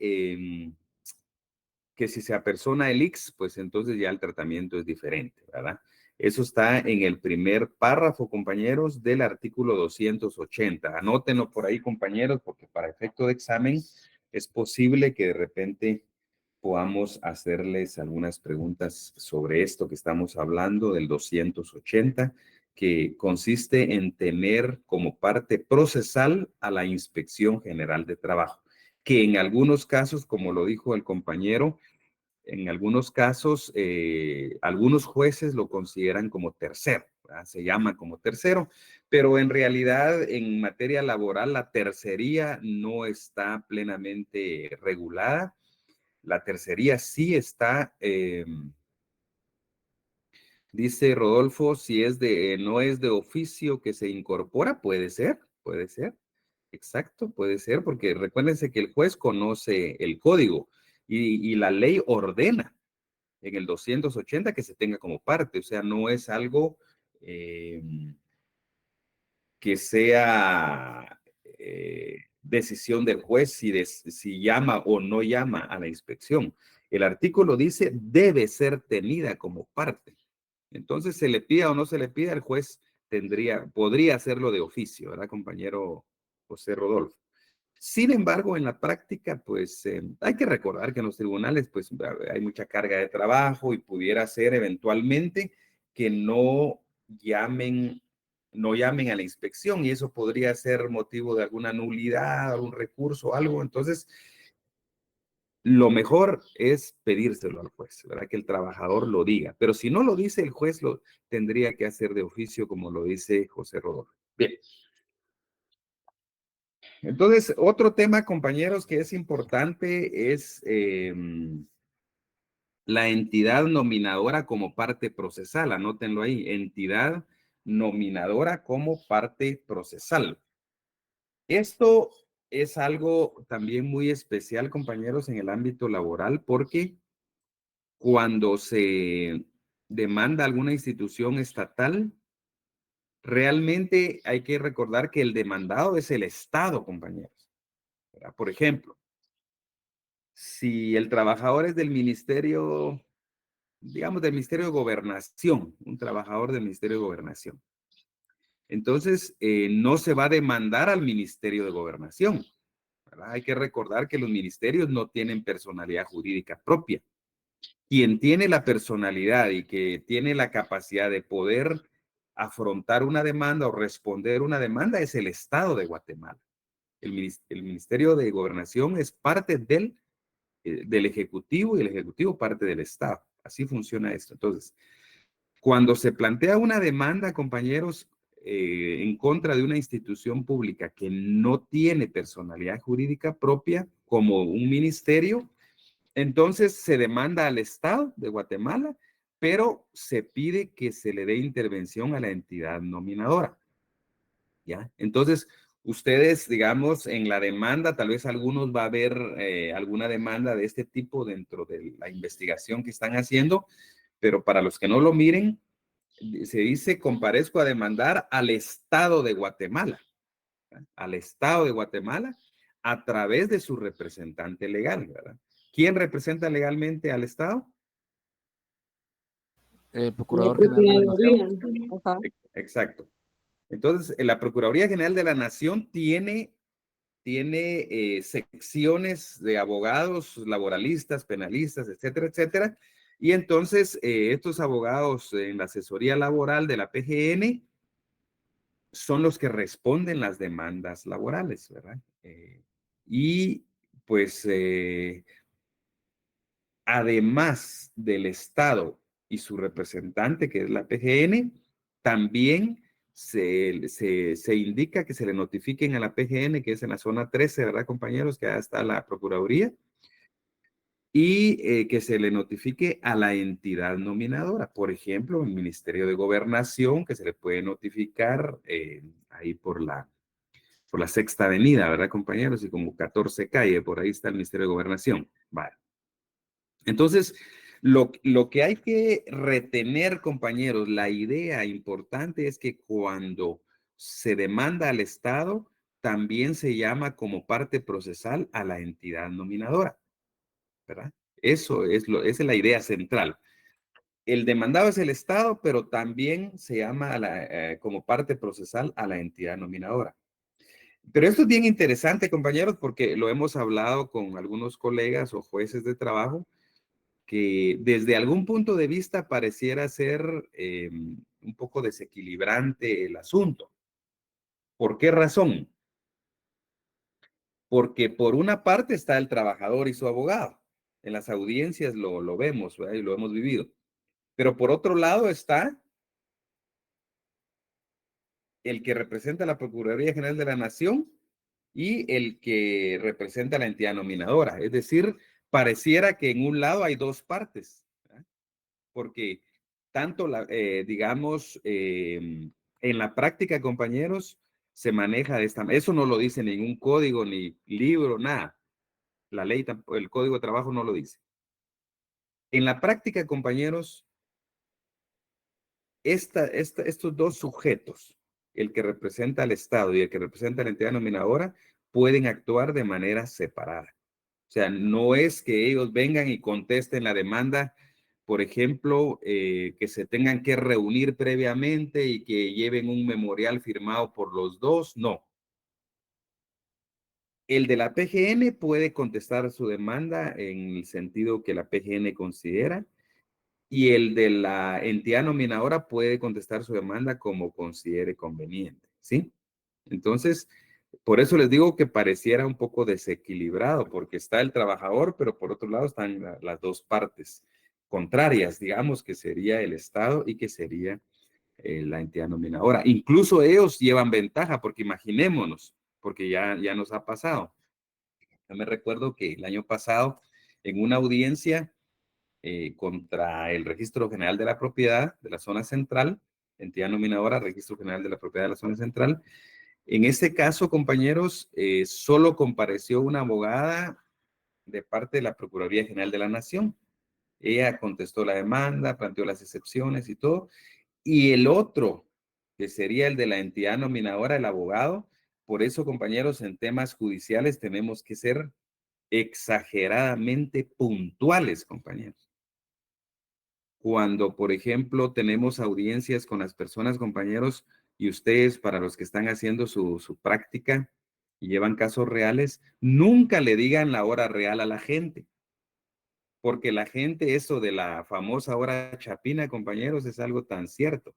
que si se apersona el IX, pues entonces ya el tratamiento es diferente, ¿verdad? Eso está en el primer párrafo, compañeros, del artículo 280. Anótenlo por ahí, compañeros, porque para efecto de examen es posible que de repente podamos hacerles algunas preguntas sobre esto que estamos hablando del 280, que consiste en tener como parte procesal a la Inspección General de Trabajo, que en algunos casos, como lo dijo el compañero, en algunos casos, algunos jueces lo consideran como tercero, ¿verdad? Se llama como tercero, pero en realidad en materia laboral la tercería no está plenamente regulada. La tercería sí está, dice Rodolfo, si es no es de oficio que se incorpora, puede ser, exacto, puede ser, porque recuérdense que el juez conoce el código y la ley ordena en el 280 que se tenga como parte, o sea, no es algo que sea decisión del juez si llama o no llama a la inspección. El artículo dice debe ser tenida como parte. Entonces, se le pida o no se le pida, el juez podría hacerlo de oficio, ¿verdad, compañero José Rodolfo? Sin embargo, en la práctica, pues hay que recordar que en los tribunales, pues hay mucha carga de trabajo y pudiera ser eventualmente que no llamen a la inspección y eso podría ser motivo de alguna nulidad, algún recurso, algo. Entonces, lo mejor es pedírselo al juez, ¿verdad? Que el trabajador lo diga. Pero si no lo dice, el juez lo tendría que hacer de oficio, como lo dice José Rodolfo. Bien. Entonces, otro tema, compañeros, que es importante es la entidad nominadora como parte procesal. Anótenlo ahí, entidad nominadora como parte procesal. Esto es algo también muy especial, compañeros, en el ámbito laboral, porque cuando se demanda alguna institución estatal, realmente hay que recordar que el demandado es el Estado, compañeros. ¿Verdad? Por ejemplo, si el trabajador es del ministerio, digamos del Ministerio de Gobernación, un trabajador del Ministerio de Gobernación, entonces no se va a demandar al Ministerio de Gobernación, ¿verdad? Hay que recordar que los ministerios no tienen personalidad jurídica propia. Quien tiene la personalidad y que tiene la capacidad de poder afrontar una demanda o responder una demanda es el Estado de Guatemala. El Ministerio de Gobernación es parte del Ejecutivo y el Ejecutivo parte del Estado. Así funciona esto. Entonces, cuando se plantea una demanda, compañeros, en contra de una institución pública que no tiene personalidad jurídica propia, como un ministerio, entonces se demanda al Estado de Guatemala, pero se pide que se le dé intervención a la entidad nominadora. ¿Ya? Entonces, ustedes, digamos, en la demanda, tal vez algunos va a haber alguna demanda de este tipo dentro de la investigación que están haciendo, pero para los que no lo miren, se dice comparezco a demandar al Estado de Guatemala, ¿verdad? Al Estado de Guatemala a través de su representante legal, ¿verdad? ¿Quién representa legalmente al Estado? El Procurador General del Estado. Exacto. Entonces, la Procuraduría General de la Nación tiene secciones de abogados, laboralistas, penalistas, etcétera, etcétera. Y entonces, estos abogados en la asesoría laboral de la PGN son los que responden las demandas laborales, ¿verdad? Y pues, además del Estado y su representante, que es la PGN, también se indica que se le notifiquen a la PGN, que es en la zona 13, ¿verdad, compañeros? Que ya está la Procuraduría, y que se le notifique a la entidad nominadora. Por ejemplo, el Ministerio de Gobernación, que se le puede notificar ahí por la Sexta Avenida, ¿verdad, compañeros? Y como 14 calle, por ahí está el Ministerio de Gobernación. Vale. Entonces, lo que hay que retener, compañeros, la idea importante es que cuando se demanda al Estado, también se llama como parte procesal a la entidad nominadora, ¿verdad? Esa es la idea central. El demandado es el Estado, pero también se llama como parte procesal a la entidad nominadora. Pero esto es bien interesante, compañeros, porque lo hemos hablado con algunos colegas o jueces de trabajo, que desde algún punto de vista pareciera ser un poco desequilibrante el asunto. ¿Por qué razón? Porque por una parte está el trabajador y su abogado. En las audiencias lo vemos, ¿verdad? Y lo hemos vivido. Pero por otro lado está el que representa a la Procuraduría General de la Nación y el que representa a la entidad nominadora. Es decir, pareciera que en un lado hay dos partes, ¿verdad? Porque tanto, digamos, en la práctica, compañeros, se maneja de esta manera. Eso no lo dice ningún código, ni libro, nada. La ley, el Código de Trabajo no lo dice. En la práctica, compañeros, estos dos sujetos, el que representa al Estado y el que representa a la entidad nominadora, pueden actuar de manera separada. O sea, no es que ellos vengan y contesten la demanda, por ejemplo, que se tengan que reunir previamente y que lleven un memorial firmado por los dos, no. El de la PGN puede contestar su demanda en el sentido que la PGN considera, y el de la entidad nominadora puede contestar su demanda como considere conveniente, ¿sí? Entonces, por eso les digo que pareciera un poco desequilibrado, porque está el trabajador, pero por otro lado están las dos partes contrarias, digamos, que sería el Estado y que sería la entidad nominadora. Incluso ellos llevan ventaja, porque imaginémonos, porque ya nos ha pasado. Yo me recuerdo que el año pasado, en una audiencia contra el Registro General de la Propiedad de la Zona Central, entidad nominadora, Registro General de la Propiedad de la Zona Central, en este caso, compañeros, solo compareció una abogada de parte de la Procuraduría General de la Nación. Ella contestó la demanda, planteó las excepciones y todo. Y el otro, que sería el de la entidad nominadora, el abogado. Por eso, compañeros, en temas judiciales tenemos que ser exageradamente puntuales, compañeros. Cuando, por ejemplo, tenemos audiencias con las personas, compañeros, y ustedes, para los que están haciendo su práctica y llevan casos reales, nunca le digan la hora real a la gente. Porque la gente, eso de la famosa hora chapina, compañeros, es algo tan cierto.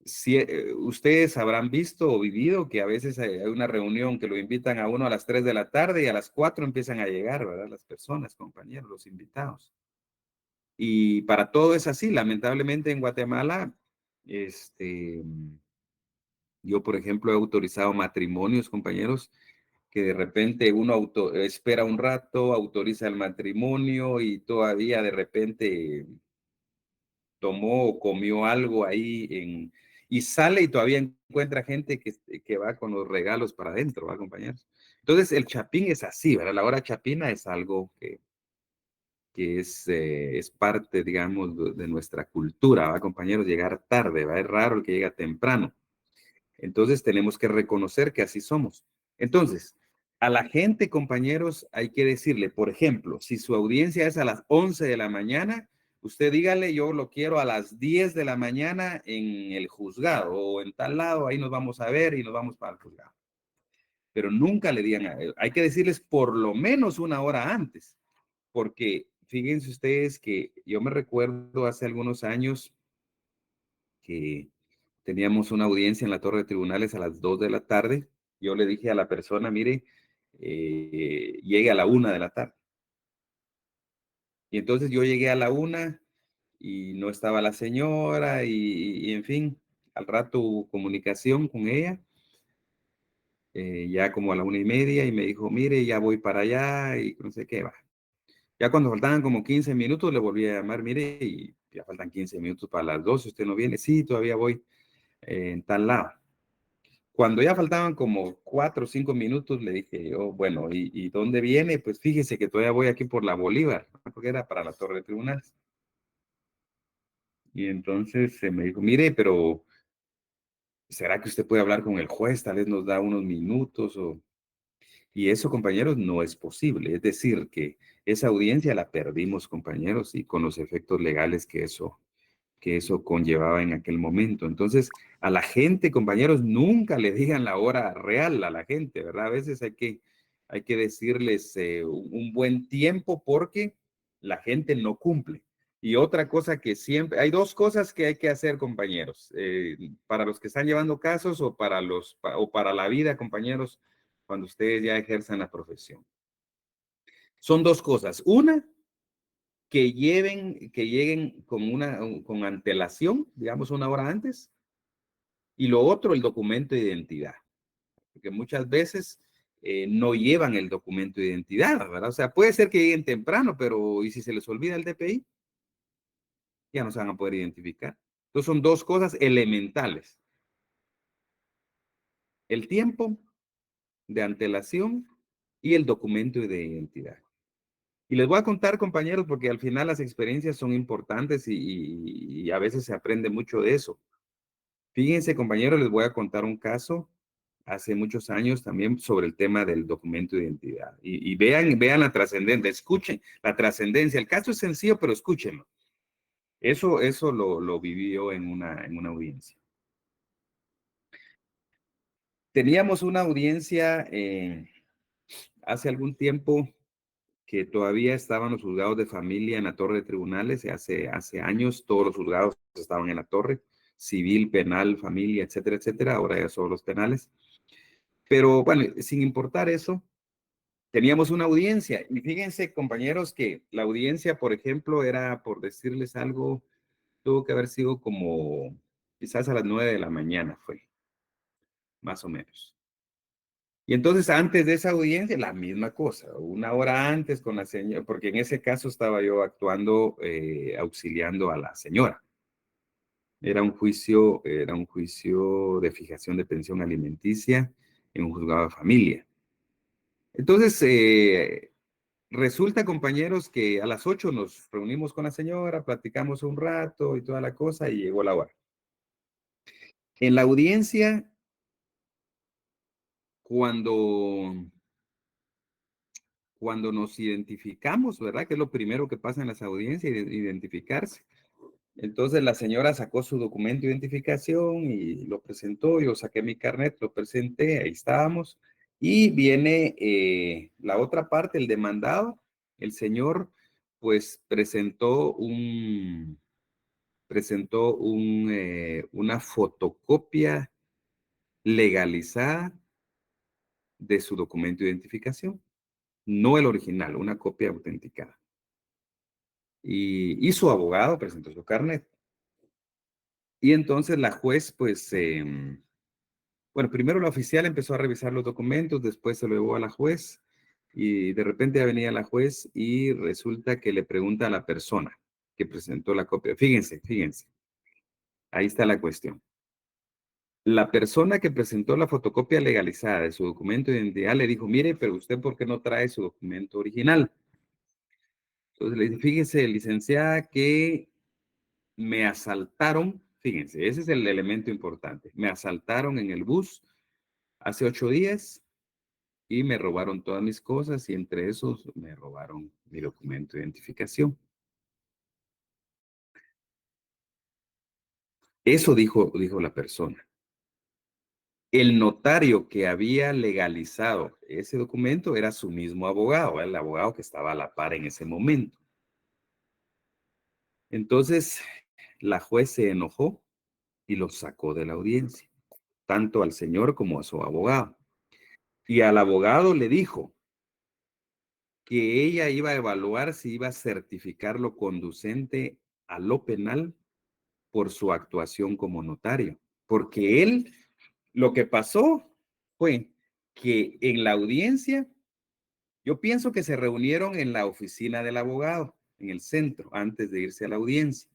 Si, ustedes habrán visto o vivido que a veces hay una reunión que lo invitan a uno a las 3 de la tarde y a las 4 empiezan a llegar, ¿verdad? Las personas, compañeros, los invitados. Y para todo es así. Lamentablemente en Guatemala, yo, por ejemplo, he autorizado matrimonios, compañeros, que de repente uno espera un rato, autoriza el matrimonio y todavía de repente tomó o comió algo ahí y sale y todavía encuentra gente que va con los regalos para adentro, ¿va, compañeros? Entonces el chapín es así, ¿verdad? La hora chapina es algo que es parte, digamos, de nuestra cultura, ¿va, compañeros? Llegar tarde, ¿va? Es raro el que llega temprano. Entonces tenemos que reconocer que así somos. Entonces, a la gente, compañeros, hay que decirle, por ejemplo, si su audiencia es a las 11 de la mañana, usted dígale, yo lo quiero a las 10 de la mañana en el juzgado o en tal lado, ahí nos vamos a ver y nos vamos para el juzgado. Pero nunca le digan, hay que decirles por lo menos una hora antes, porque fíjense ustedes que yo me recuerdo hace algunos años que teníamos una audiencia en la Torre de Tribunales a las 2 de la tarde. Yo le dije a la persona, mire, llegue a la 1 de la tarde. Y entonces yo llegué a la 1 y no estaba la señora y en fin, al rato hubo comunicación con ella, ya como a la 1:30 y me dijo, mire, ya voy para allá y no sé qué va. Ya cuando faltaban como 15 minutos le volví a llamar, mire, y ya faltan 15 minutos para las 12, ¿usted no viene? Sí, todavía voy en tal lado. Cuando ya faltaban como 4 o 5 minutos, le dije yo, bueno, ¿y dónde viene? Pues fíjese que todavía voy aquí por la Bolívar, porque era para la Torre de Tribunales. Y entonces se me dijo, mire, pero ¿será que usted puede hablar con el juez? Tal vez nos da unos minutos o... Y eso, compañeros, no es posible. Es decir, que esa audiencia la perdimos, compañeros, y con los efectos legales que eso conllevaba en aquel momento. Entonces, a la gente, compañeros, nunca le digan la hora real a la gente, ¿verdad? A veces hay que decirles un buen tiempo porque la gente no cumple. Y otra cosa que siempre, hay dos cosas que hay que hacer, compañeros, para los que están llevando casos o para la vida, compañeros, cuando ustedes ya ejerzan la profesión. Son dos cosas. Una, que lleguen con antelación, digamos una hora antes, y lo otro, el documento de identidad, porque muchas veces no llevan el documento de identidad, ¿verdad? O sea, puede ser que lleguen temprano, pero ¿y si se les olvida el DPI? Ya no se van a poder identificar. Entonces son dos cosas elementales. El tiempo de antelación y el documento de identidad. Y les voy a contar, compañeros, porque al final las experiencias son importantes y a veces se aprende mucho de eso. Fíjense, compañeros, les voy a contar un caso hace muchos años también sobre el tema del documento de identidad. Y vean la trascendencia, escuchen la trascendencia. El caso es sencillo, pero escúchenlo. Eso lo vivió en una audiencia. Teníamos una audiencia hace algún tiempo que todavía estaban los juzgados de familia en la torre de tribunales. Hace años todos los juzgados estaban en la torre, civil, penal, familia, etcétera, etcétera. Ahora ya son los penales. Pero bueno, sin importar eso, teníamos una audiencia. Y fíjense, compañeros, que la audiencia, por ejemplo, era, por decirles algo, tuvo que haber sido como quizás a las 9 de la mañana fue, más o menos. Y entonces antes de esa audiencia, la misma cosa, una hora antes con la señora, porque en ese caso estaba yo actuando, auxiliando a la señora. Era un juicio de fijación de pensión alimenticia en un juzgado de familia. Entonces, resulta, compañeros, que a las 8 nos reunimos con la señora, platicamos un rato y toda la cosa, y llegó la hora. En la audiencia, cuando nos identificamos, ¿verdad? Que es lo primero que pasa en las audiencias, identificarse. Entonces la señora sacó su documento de identificación y lo presentó, yo saqué mi carnet, lo presenté, ahí estábamos. Y viene la otra parte, el demandado, el señor, pues presentó una fotocopia legalizada de su documento de identificación. No el original, una copia autenticada. Y su abogado presentó su carnet. Y entonces la juez, pues, bueno, primero la oficial empezó a revisar los documentos, después se lo llevó a la juez y de repente ya venía la juez y resulta que le pregunta a la persona que presentó la copia. Fíjense, ahí está la cuestión. La persona que presentó la fotocopia legalizada de su documento de identidad le dijo, mire, pero usted, ¿por qué no trae su documento original? Entonces le dije, fíjese, licenciada, que me asaltaron, fíjense, ese es el elemento importante. Me asaltaron en el bus hace 8 días y me robaron todas mis cosas y entre esos me robaron mi documento de identificación. Eso dijo la persona. El notario que había legalizado ese documento era su mismo abogado, el abogado que estaba a la par en ese momento. Entonces, la juez se enojó y lo sacó de la audiencia, tanto al señor como a su abogado. Y al abogado le dijo que ella iba a evaluar si iba a certificar lo conducente a lo penal por su actuación como notario. Porque él, lo que pasó fue que en la audiencia, yo pienso que se reunieron en la oficina del abogado, en el centro, antes de irse a la audiencia.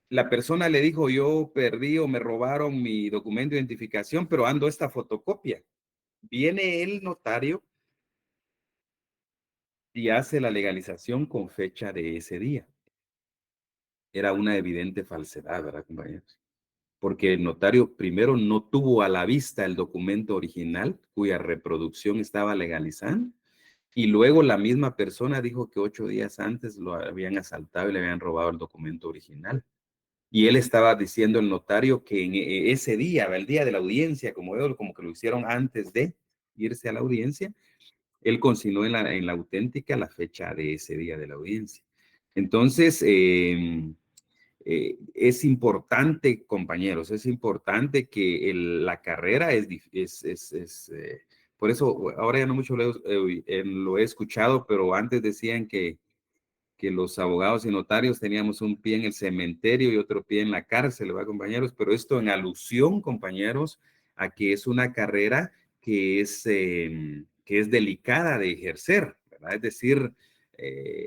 La persona le dijo, yo perdí o me robaron mi documento de identificación, pero ando esta fotocopia. Viene el notario y hace la legalización con fecha de ese día. Era una evidente falsedad, ¿verdad, compañeros? Porque el notario primero no tuvo a la vista el documento original, cuya reproducción estaba legalizando, y luego la misma persona dijo que 8 días antes lo habían asaltado y le habían robado el documento original. Y él estaba diciendo el notario que en ese día, el día de la audiencia, como que lo hicieron antes de irse a la audiencia, él consignó en la auténtica la fecha de ese día de la audiencia. Entonces, es importante, compañeros, es importante que la carrera por eso ahora ya no mucho lo he escuchado, pero antes decían que los abogados y notarios teníamos un pie en el cementerio y otro pie en la cárcel, ¿verdad, compañeros? Pero esto en alusión, compañeros, a que es una carrera que es delicada de ejercer, ¿verdad? Es decir,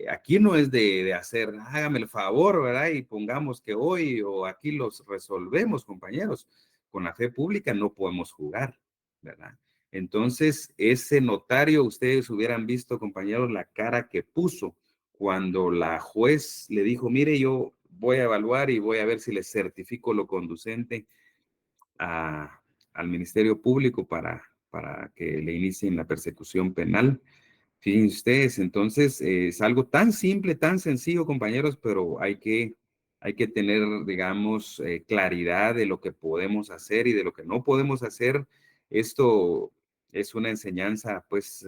aquí no es de hacer, hágame el favor, ¿verdad? Y pongamos que hoy o aquí los resolvemos, compañeros. Con la fe pública no podemos jugar, ¿verdad? Entonces, ese notario, ustedes hubieran visto, compañeros, la cara que puso cuando la juez le dijo, mire, yo voy a evaluar y voy a ver si le certifico lo conducente al Ministerio Público para que le inicien la persecución penal. Fíjense ustedes, entonces es algo tan simple, tan sencillo, compañeros, pero hay que tener, digamos, claridad de lo que podemos hacer y de lo que no podemos hacer. Esto es una enseñanza, pues,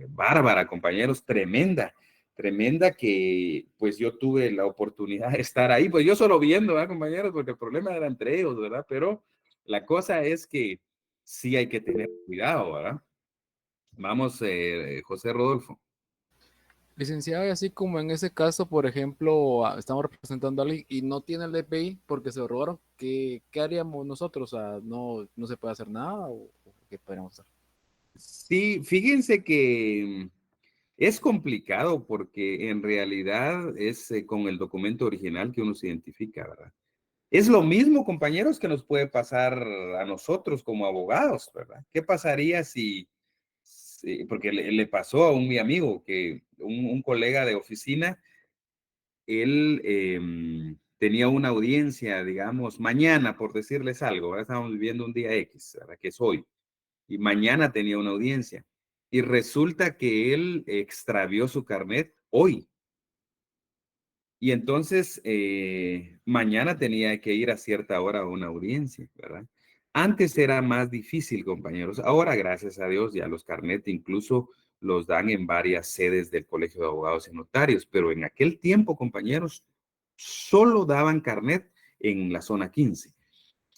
bárbara, compañeros, tremenda que, pues, yo tuve la oportunidad de estar ahí, pues yo solo viendo, ¿verdad, compañeros? Porque el problema era entre ellos, ¿verdad? Pero la cosa es que sí hay que tener cuidado, ¿verdad? Vamos, José Rodolfo. Licenciado, y así como en ese caso, por ejemplo, estamos representando a alguien y no tiene el DPI porque se lo robaron, ¿qué haríamos nosotros? O sea, ¿no se puede hacer nada o qué podemos hacer? Sí, fíjense que es complicado porque en realidad es con el documento original que uno se identifica, ¿verdad? Es lo mismo, compañeros, que nos puede pasar a nosotros como abogados, ¿verdad? ¿Qué pasaría si porque le pasó a mi amigo, que un colega de oficina, él tenía una audiencia, digamos, mañana, por decirles algo, ¿verdad? Estamos viviendo un día X, ¿verdad? Que es hoy, y mañana tenía una audiencia, y resulta que él extravió su carnet hoy. Y entonces, mañana tenía que ir a cierta hora a una audiencia, ¿verdad? Antes era más difícil, compañeros. Ahora, gracias a Dios, ya los carnet incluso los dan en varias sedes del Colegio de Abogados y Notarios, pero en aquel tiempo, compañeros, solo daban carnet en la zona 15,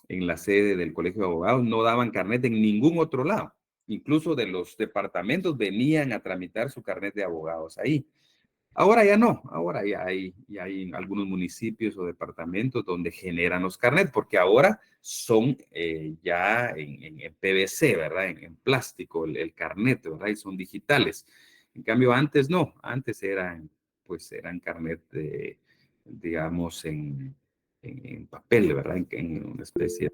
en la sede del Colegio de Abogados, no daban carnet en ningún otro lado. Incluso de los departamentos venían a tramitar su carnet de abogados ahí. Ahora ya no, ahora ya hay algunos municipios o departamentos donde generan los carnets, porque ahora son ya en PVC, ¿verdad? En plástico, el carnet, ¿verdad? Y son digitales. En cambio, antes no, antes eran carnet, digamos, en papel, ¿verdad? En una especie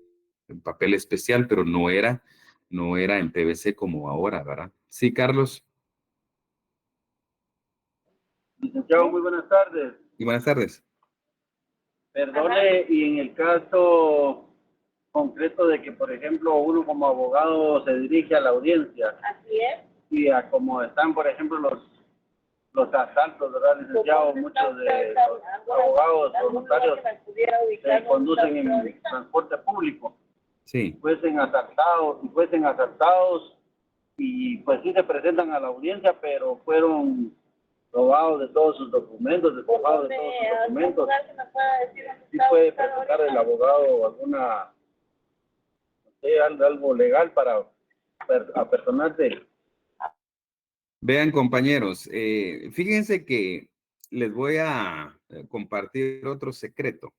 de papel especial, pero no era en PVC como ahora, ¿verdad? Sí, Carlos. Licenciado, muy buenas tardes. Y buenas tardes. Perdone, y en el caso concreto de que, por ejemplo, uno como abogado se dirige a la audiencia. Así es. Y a como están, por ejemplo, los asaltos, ¿verdad, licenciado? Muchos de los abogados o notarios se conducen en transporte público. Sí. Fuesen asaltados y pues sí se presentan a la audiencia, pero fueron robados de todos sus documentos, despojados de todos sus documentos. Sí puede presentar el abogado alguna, no sé, algo legal para apersonarse. Vean, compañeros, fíjense que les voy a compartir otro secreto.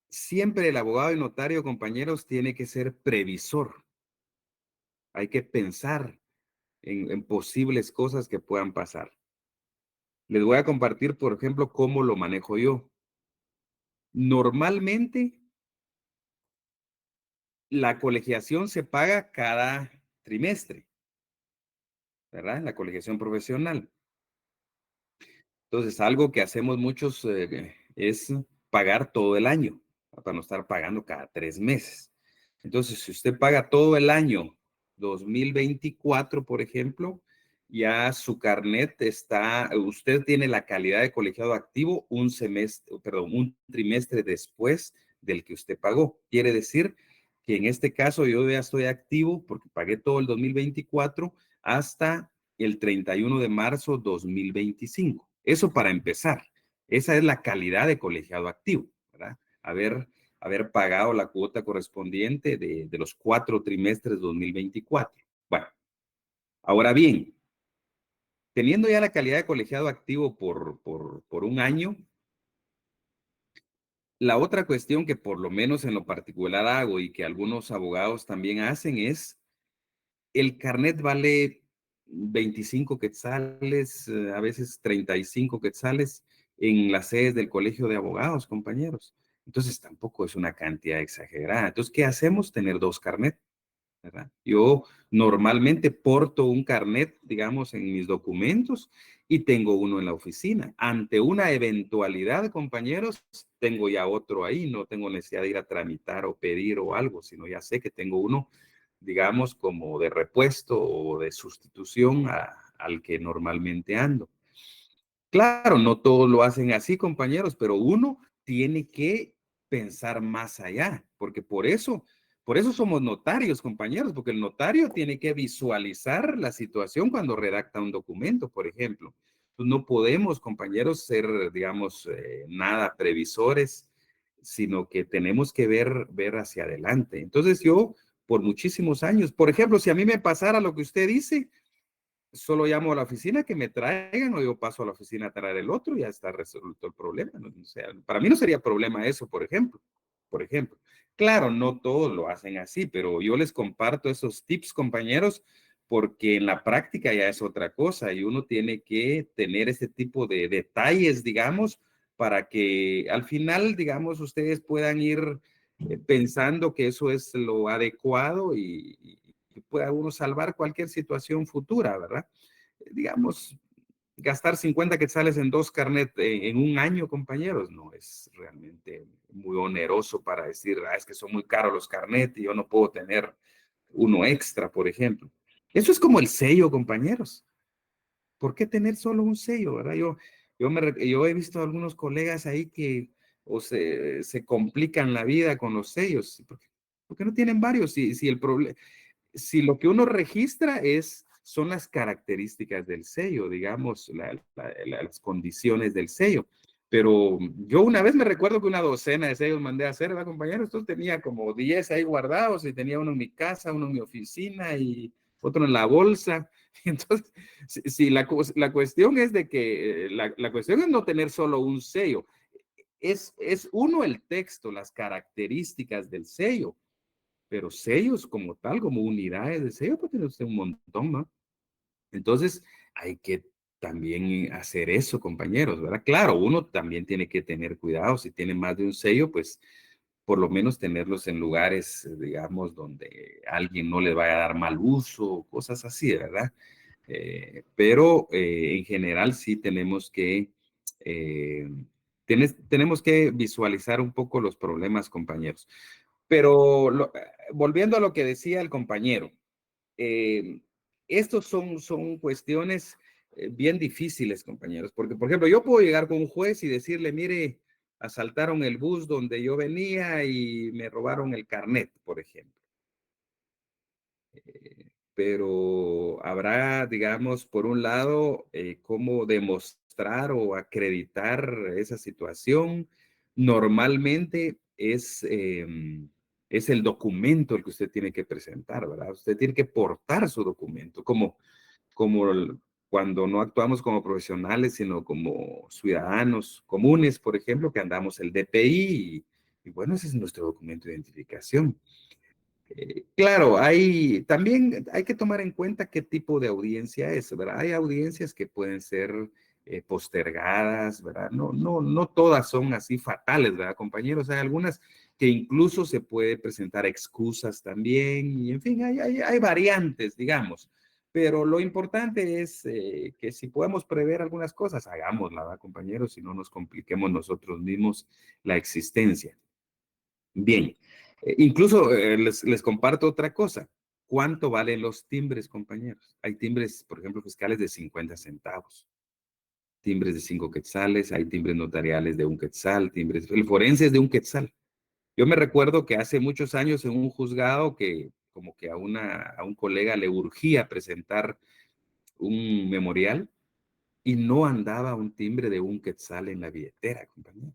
Siempre el abogado y notario, compañeros, tiene que ser previsor. Hay que pensar en posibles cosas que puedan pasar. Les voy a compartir, por ejemplo, cómo lo manejo yo. Normalmente, la colegiación se paga cada trimestre, ¿verdad? La colegiación profesional. Entonces, algo que hacemos muchos es pagar todo el año, para no estar pagando cada 3 meses. Entonces, si usted paga todo el año 2024, por ejemplo, ya su carnet está, usted tiene la calidad de colegiado activo un trimestre después del que usted pagó. Quiere decir que en este caso yo ya estoy activo porque pagué todo el 2024 hasta el 31 de marzo 2025. Eso para empezar. Esa es la calidad de colegiado activo, ¿verdad? Haber pagado la cuota correspondiente de los 4 trimestres 2024. Bueno, ahora bien, teniendo ya la calidad de colegiado activo por un año, la otra cuestión que por lo menos en lo particular hago y que algunos abogados también hacen es, el carnet vale 25 quetzales, a veces 35 quetzales en las sedes del Colegio de Abogados, compañeros. Entonces tampoco es una cantidad exagerada. Entonces, ¿qué hacemos? Tener 2 carnets, ¿verdad? Yo normalmente porto un carnet, digamos, en mis documentos y tengo uno en la oficina. Ante una eventualidad, compañeros, tengo ya otro ahí. No tengo necesidad de ir a tramitar o pedir o algo, sino ya sé que tengo uno, digamos, como de repuesto o de sustitución al que normalmente ando. Claro, no todos lo hacen así, compañeros, pero uno tiene que pensar más allá, porque por eso somos notarios, compañeros, porque el notario tiene que visualizar la situación cuando redacta un documento, por ejemplo. Pues no podemos, compañeros, ser, digamos, nada previsores, sino que tenemos que ver hacia adelante. Entonces yo, por muchísimos años, por ejemplo, si a mí me pasara lo que usted dice, solo llamo a la oficina que me traigan o yo paso a la oficina a traer el otro y ya está resuelto el problema. ¿No? O sea, para mí no sería problema eso, por ejemplo. Claro, no todos lo hacen así, pero yo les comparto esos tips, compañeros, porque en la práctica ya es otra cosa y uno tiene que tener ese tipo de detalles, digamos, para que al final, digamos, ustedes puedan ir pensando que eso es lo adecuado y pueda uno salvar cualquier situación futura, ¿verdad? Digamos, gastar 50 quetzales en 2 carnet en un año, compañeros, no es realmente muy oneroso para decir, es que son muy caros los carnet y yo no puedo tener uno extra, por ejemplo. Eso es como el sello, compañeros. ¿Por qué tener solo un sello, verdad? Yo he visto a algunos colegas ahí que se complican la vida con los sellos. ¿Por qué no tienen varios? Si lo que uno registra son las características del sello, digamos, las condiciones del sello. Pero yo una vez me recuerdo que una docena de sellos mandé a hacer, ¿verdad, compañeros? Entonces tenía como 10 ahí guardados y tenía uno en mi casa, uno en mi oficina y otro en la bolsa. Entonces, la cuestión es de que, la cuestión es no tener solo un sello. Es uno el texto, las características del sello. Pero sellos como tal, como unidades de sello, pues tiene usted un montón, ¿no? Entonces, hay que también hacer eso, compañeros, ¿verdad? Claro, uno también tiene que tener cuidado. Si tiene más de un sello, pues por lo menos tenerlos en lugares, digamos, donde alguien no le vaya a dar mal uso, cosas así, ¿verdad? Pero en general sí tenemos que visualizar un poco los problemas, compañeros. Pero volviendo a lo que decía el compañero, estos son cuestiones bien difíciles, compañeros, porque, por ejemplo, yo puedo llegar con un juez y decirle, mire, asaltaron el bus donde yo venía y me robaron el carnet, por ejemplo. Pero habrá, digamos, por un lado, cómo demostrar o acreditar esa situación. Normalmente es el documento el que usted tiene que presentar, ¿verdad? Usted tiene que portar su documento, como cuando no actuamos como profesionales, sino como ciudadanos comunes, por ejemplo, que andamos el DPI, y bueno, ese es nuestro documento de identificación. Claro, también hay que tomar en cuenta qué tipo de audiencia es, ¿verdad? Hay audiencias que pueden ser postergadas, ¿verdad? No todas son así fatales, ¿verdad, compañeros? Hay algunas que incluso se puede presentar excusas también, y en fin, hay variantes, digamos. Pero lo importante es que si podemos prever algunas cosas, hagámosla, ¿verdad, compañeros? Si no nos compliquemos nosotros mismos la existencia. Bien, incluso les comparto otra cosa. ¿Cuánto valen los timbres, compañeros? Hay timbres, por ejemplo, fiscales de 50 centavos, timbres de 5 quetzales, hay timbres notariales de 1 quetzal, el forense es de 1 quetzal. Yo me recuerdo que hace muchos años en un juzgado que como que a un colega le urgía presentar un memorial y no andaba un timbre de 1 quetzal en la billetera, compañero.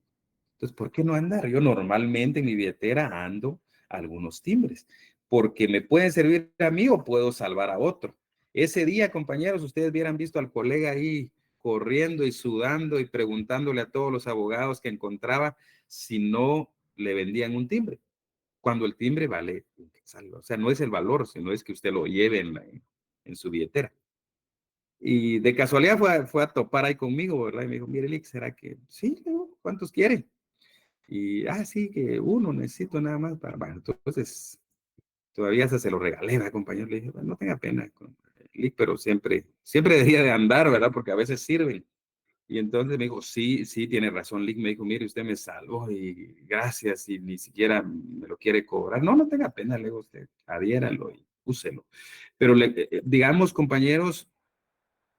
Entonces, ¿por qué no andar? Yo normalmente en mi billetera ando algunos timbres, porque me pueden servir a mí o puedo salvar a otro. Ese día, compañeros, ustedes hubieran visto al colega ahí corriendo y sudando y preguntándole a todos los abogados que encontraba si no le vendían un timbre, cuando el timbre vale un quetzal. O sea, no es el valor, sino es que usted lo lleve en su billetera. Y de casualidad fue a topar ahí conmigo, ¿verdad? Y me dijo, mire, Lick, ¿será que sí? ¿Cuántos quiere? Y, sí, que uno necesito nada más para, bueno, entonces, todavía se lo regalé, ¿verdad, compañero? Le dije, bueno, no tenga pena, Lick, pero siempre debería de andar, ¿verdad? Porque a veces sirven. Y entonces me dijo, sí, tiene razón, Lick. Me dijo, mire, usted me salvó y gracias, y ni siquiera me lo quiere cobrar. No tenga pena, le digo, usted, adhiéralo y úselo. Pero digamos, compañeros,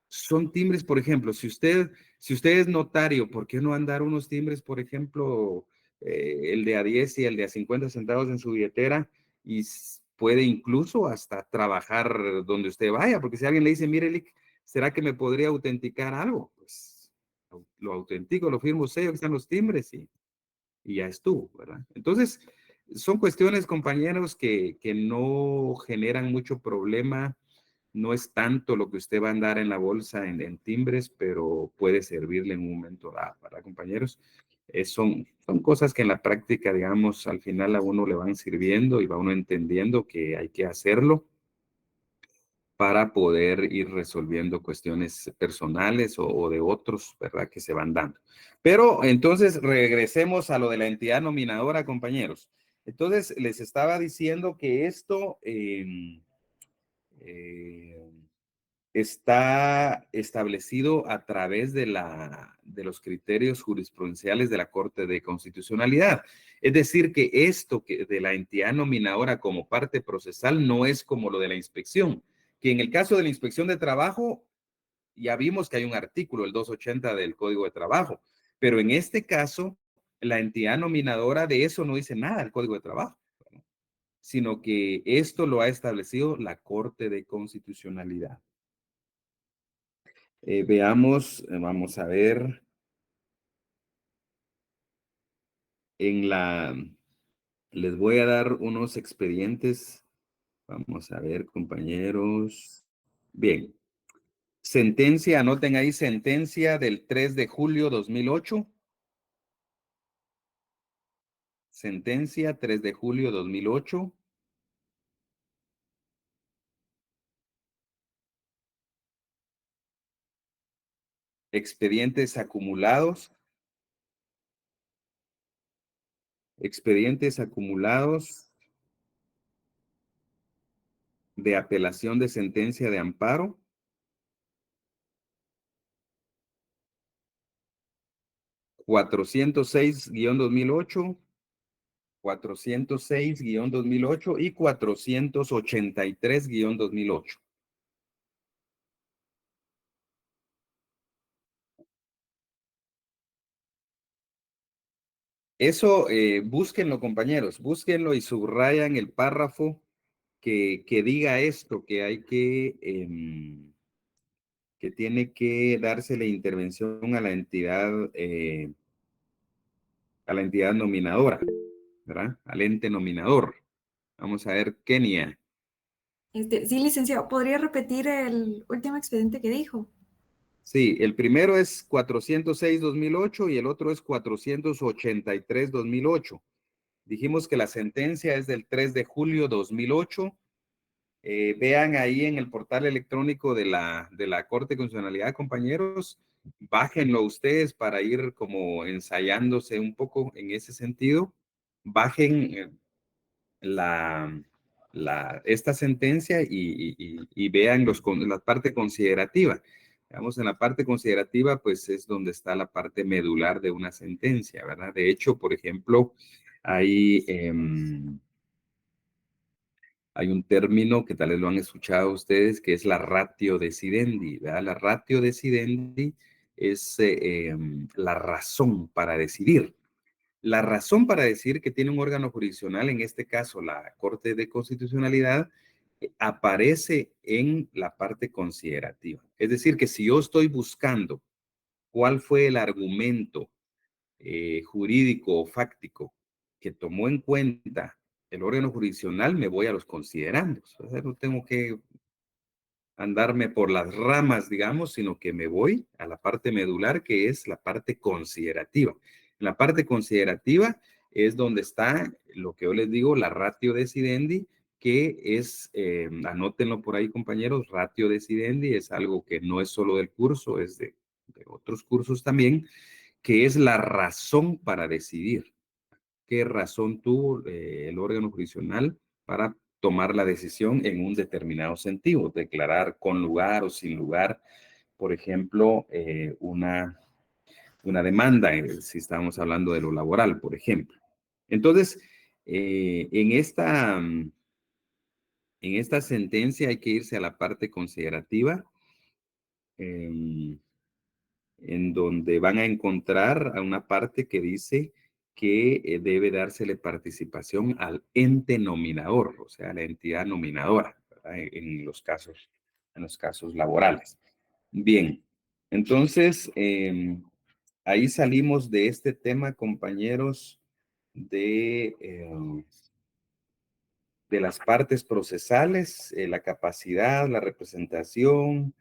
son timbres, por ejemplo, si usted es notario, ¿por qué no andar unos timbres, por ejemplo, el de a 10 y el de a 50 centavos en su billetera? Y puede incluso hasta trabajar donde usted vaya, porque si alguien le dice, mire, Lick, ¿será que me podría autenticar algo? Pues lo autentico, lo firmo sello, que están los timbres y ya estuvo, ¿verdad? Entonces, son cuestiones, compañeros, que no generan mucho problema. No es tanto lo que usted va a andar en la bolsa en timbres, pero puede servirle en un momento dado, ¿verdad, compañeros? Son cosas que en la práctica, digamos, al final a uno le van sirviendo y va uno entendiendo que hay que hacerlo para poder ir resolviendo cuestiones personales o de otros, ¿verdad?, que se van dando. Pero entonces regresemos a lo de la entidad nominadora, compañeros. Entonces les estaba diciendo que esto está establecido a través de los criterios jurisprudenciales de la Corte de Constitucionalidad. Es decir, que esto de la entidad nominadora como parte procesal no es como lo de la inspección, que en el caso de la inspección de trabajo, ya vimos que hay un artículo, el 280 del Código de Trabajo, pero en este caso, la entidad nominadora de eso no dice nada del Código de Trabajo, ¿no?, sino que esto lo ha establecido la Corte de Constitucionalidad. Veamos, vamos a ver. Les voy a dar unos expedientes. Vamos a ver, compañeros. Bien. Sentencia, anoten ahí, sentencia del 3 de julio 2008. Sentencia 3 de julio 2008. Expedientes acumulados. Expedientes acumulados de apelación de sentencia de amparo. (406-2008), 406-2008 y 483-2008. Eso, búsquenlo, compañeros, búsquenlo y subrayan el párrafo que diga esto, que hay que tiene que darse la intervención a la entidad nominadora, ¿verdad? Al ente nominador. Vamos a ver, Kenia. Sí, licenciado, ¿podría repetir el último expediente que dijo? Sí, el primero es 406-2008 y el otro es 483-2008. Dijimos que la sentencia es del 3 de julio 2008. Vean ahí en el portal electrónico de la Corte de Constitucionalidad, compañeros. Bájenlo ustedes para ir como ensayándose un poco en ese sentido. Bajen esta sentencia y vean la parte considerativa. Veamos, en la parte considerativa, pues es donde está la parte medular de una sentencia, ¿verdad? De hecho, por ejemplo, hay un término que tal vez lo han escuchado ustedes, que es la ratio decidendi, ¿verdad? La ratio decidendi es la razón para decidir. La razón para decir que tiene un órgano jurisdiccional, en este caso la Corte de Constitucionalidad, aparece en la parte considerativa. Es decir, que si yo estoy buscando cuál fue el argumento jurídico o fáctico que tomó en cuenta el órgano jurisdiccional, me voy a los considerandos. O sea, no tengo que andarme por las ramas, digamos, sino que me voy a la parte medular, que es la parte considerativa. En la parte considerativa es donde está lo que yo les digo, la ratio decidendi, que es, anótenlo por ahí, compañeros, ratio decidendi es algo que no es solo del curso, es de otros cursos también, que es la razón para decidir. ¿Qué razón tuvo el órgano jurisdiccional para tomar la decisión en un determinado sentido? Declarar con lugar o sin lugar, por ejemplo, una demanda, si estamos hablando de lo laboral, por ejemplo. Entonces, en esta sentencia hay que irse a la parte considerativa, en donde van a encontrar a una parte que dice que debe dársele participación al ente nominador, o sea, a la entidad nominadora, ¿verdad? En los casos laborales. Bien, entonces, ahí salimos de este tema, compañeros, de las partes procesales, la capacidad, la representación,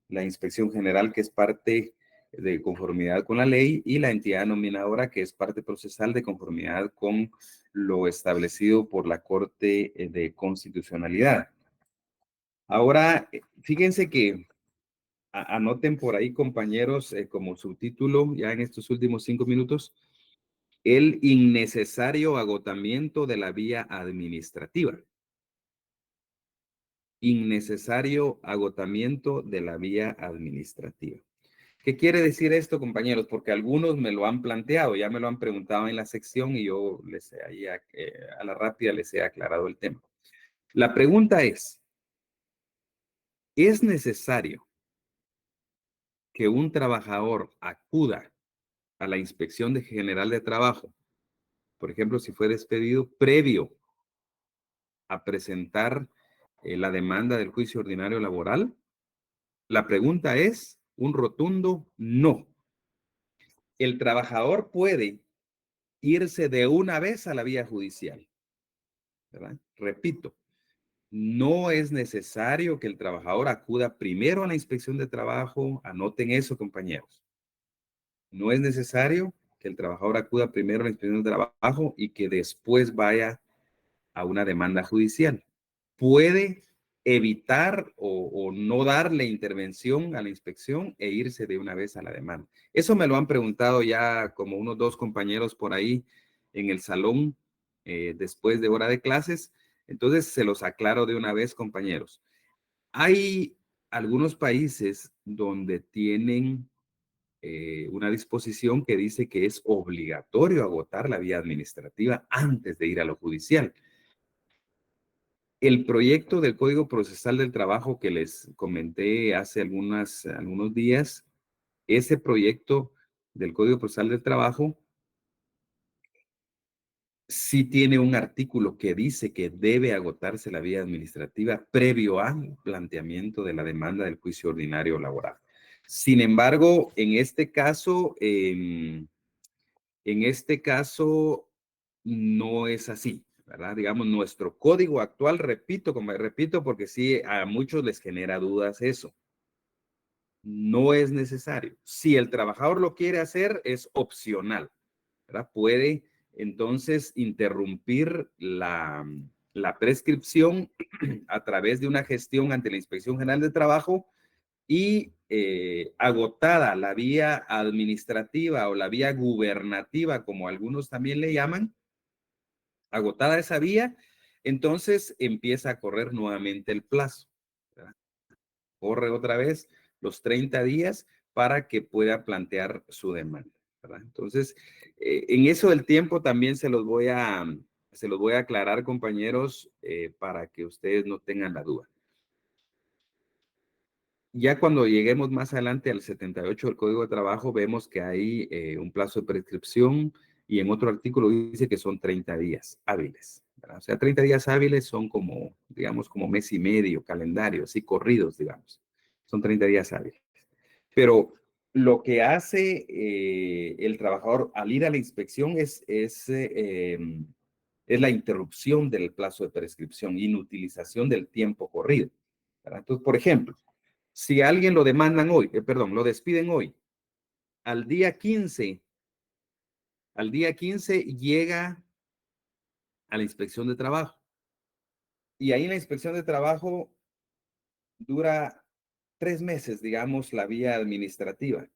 la inspección general, que es parte de conformidad con la ley, y la entidad nominadora, que es parte procesal de conformidad con lo establecido por la Corte de Constitucionalidad. Ahora, fíjense que anoten por ahí, compañeros, como subtítulo, ya en estos últimos 5 minutos, el innecesario agotamiento de la vía administrativa. Innecesario agotamiento de la vía administrativa. ¿Qué quiere decir esto, compañeros? Porque algunos me lo han planteado, ya me lo han preguntado en la sección y yo a la rápida les he aclarado el tema. La pregunta ¿es necesario que un trabajador acuda a la Inspección General de Trabajo, por ejemplo, si fue despedido, previo a presentar la demanda del juicio ordinario laboral? La pregunta es un rotundo no. El trabajador puede irse de una vez a la vía judicial, ¿verdad? Repito, no es necesario que el trabajador acuda primero a la inspección de trabajo. Anoten eso, compañeros. No es necesario que el trabajador acuda primero a la inspección de trabajo y que después vaya a una demanda judicial. Puede evitar o no darle intervención a la inspección e irse de una vez a la demanda. Eso me lo han preguntado ya como unos 2 compañeros por ahí en el salón después de hora de clases. Entonces se los aclaro de una vez, compañeros. Hay algunos países donde tienen una disposición que dice que es obligatorio agotar la vía administrativa antes de ir a lo judicial. El proyecto del Código Procesal del Trabajo que les comenté hace algunos días, ese proyecto del Código Procesal del Trabajo sí tiene un artículo que dice que debe agotarse la vía administrativa previo al planteamiento de la demanda del juicio ordinario laboral. Sin embargo, en este caso no es así, ¿verdad? Digamos, nuestro código actual, repito porque sí, a muchos les genera dudas eso. No es necesario. Si el trabajador lo quiere hacer, es opcional, ¿verdad? Puede entonces interrumpir la prescripción a través de una gestión ante la Inspección General de Trabajo y agotada la vía administrativa o la vía gubernativa, como algunos también le llaman, agotada esa vía, entonces empieza a correr nuevamente el plazo, ¿verdad? Corre otra vez los 30 días para que pueda plantear su demanda, ¿verdad? Entonces, en eso del tiempo también se los voy a aclarar, compañeros, para que ustedes no tengan la duda. Ya cuando lleguemos más adelante al 78 del Código de Trabajo, vemos que hay un plazo de prescripción y en otro artículo dice que son 30 días hábiles, ¿verdad? O sea, 30 días hábiles son como, digamos, como mes y medio, calendario, así corridos, digamos. Son 30 días hábiles. Pero lo que hace el trabajador al ir a la inspección es la interrupción del plazo de prescripción, inutilización del tiempo corrido, ¿verdad? Entonces, por ejemplo, si a alguien lo demandan hoy, lo despiden hoy, al día 15 llega a la inspección de trabajo. Y ahí en la inspección de trabajo dura 3 meses, digamos, la vía administrativa.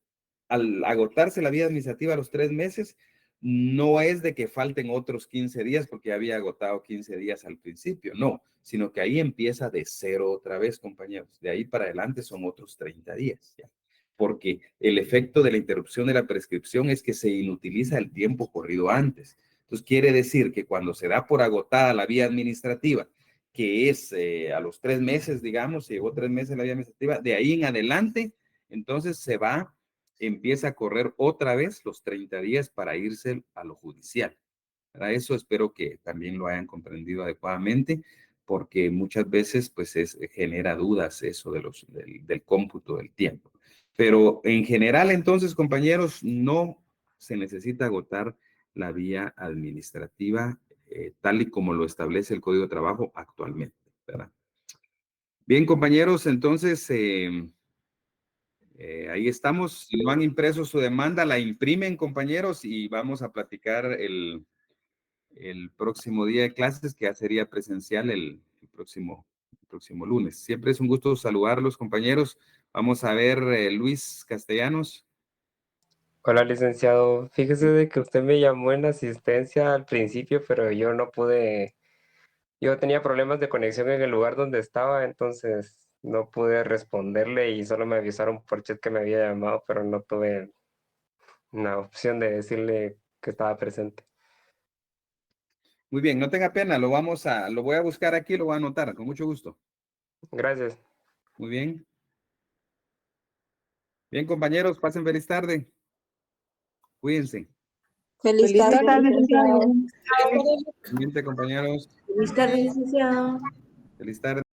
Al agotarse la vía administrativa a los 3 meses, no es de que falten otros 15 días porque había agotado 15 días al principio, no, sino que ahí empieza de cero otra vez, compañeros. De ahí para adelante son otros 30 días, ¿ya? Porque el efecto de la interrupción de la prescripción es que se inutiliza el tiempo corrido antes. Entonces, quiere decir que cuando se da por agotada la vía administrativa, que es a los 3 meses, digamos, se llegó 3 meses la vía administrativa, de ahí en adelante, entonces empieza a correr otra vez los 30 días para irse a lo judicial. Para eso espero que también lo hayan comprendido adecuadamente, porque muchas veces pues genera dudas eso del cómputo del tiempo. Pero en general, entonces, compañeros, no se necesita agotar la vía administrativa tal y como lo establece el Código de Trabajo actualmente, ¿verdad? Bien, compañeros, entonces ahí estamos. Si no han impreso su demanda, la imprimen, compañeros, y vamos a platicar el próximo día de clases, que ya sería presencial el próximo lunes. Siempre es un gusto saludarlos, compañeros. Vamos a ver, Luis Castellanos. Hola, licenciado. Fíjese de que usted me llamó en asistencia al principio, pero yo no pude. Yo tenía problemas de conexión en el lugar donde estaba, entonces no pude responderle y solo me avisaron por chat que me había llamado, pero no tuve una opción de decirle que estaba presente. Muy bien, no tenga pena, lo voy a buscar aquí, lo voy a anotar, con mucho gusto. Gracias. Muy bien. Bien, compañeros, pasen feliz tarde. Cuídense. Feliz tarde, licenciado. Compañeros. Feliz tarde, licenciado. Feliz tarde.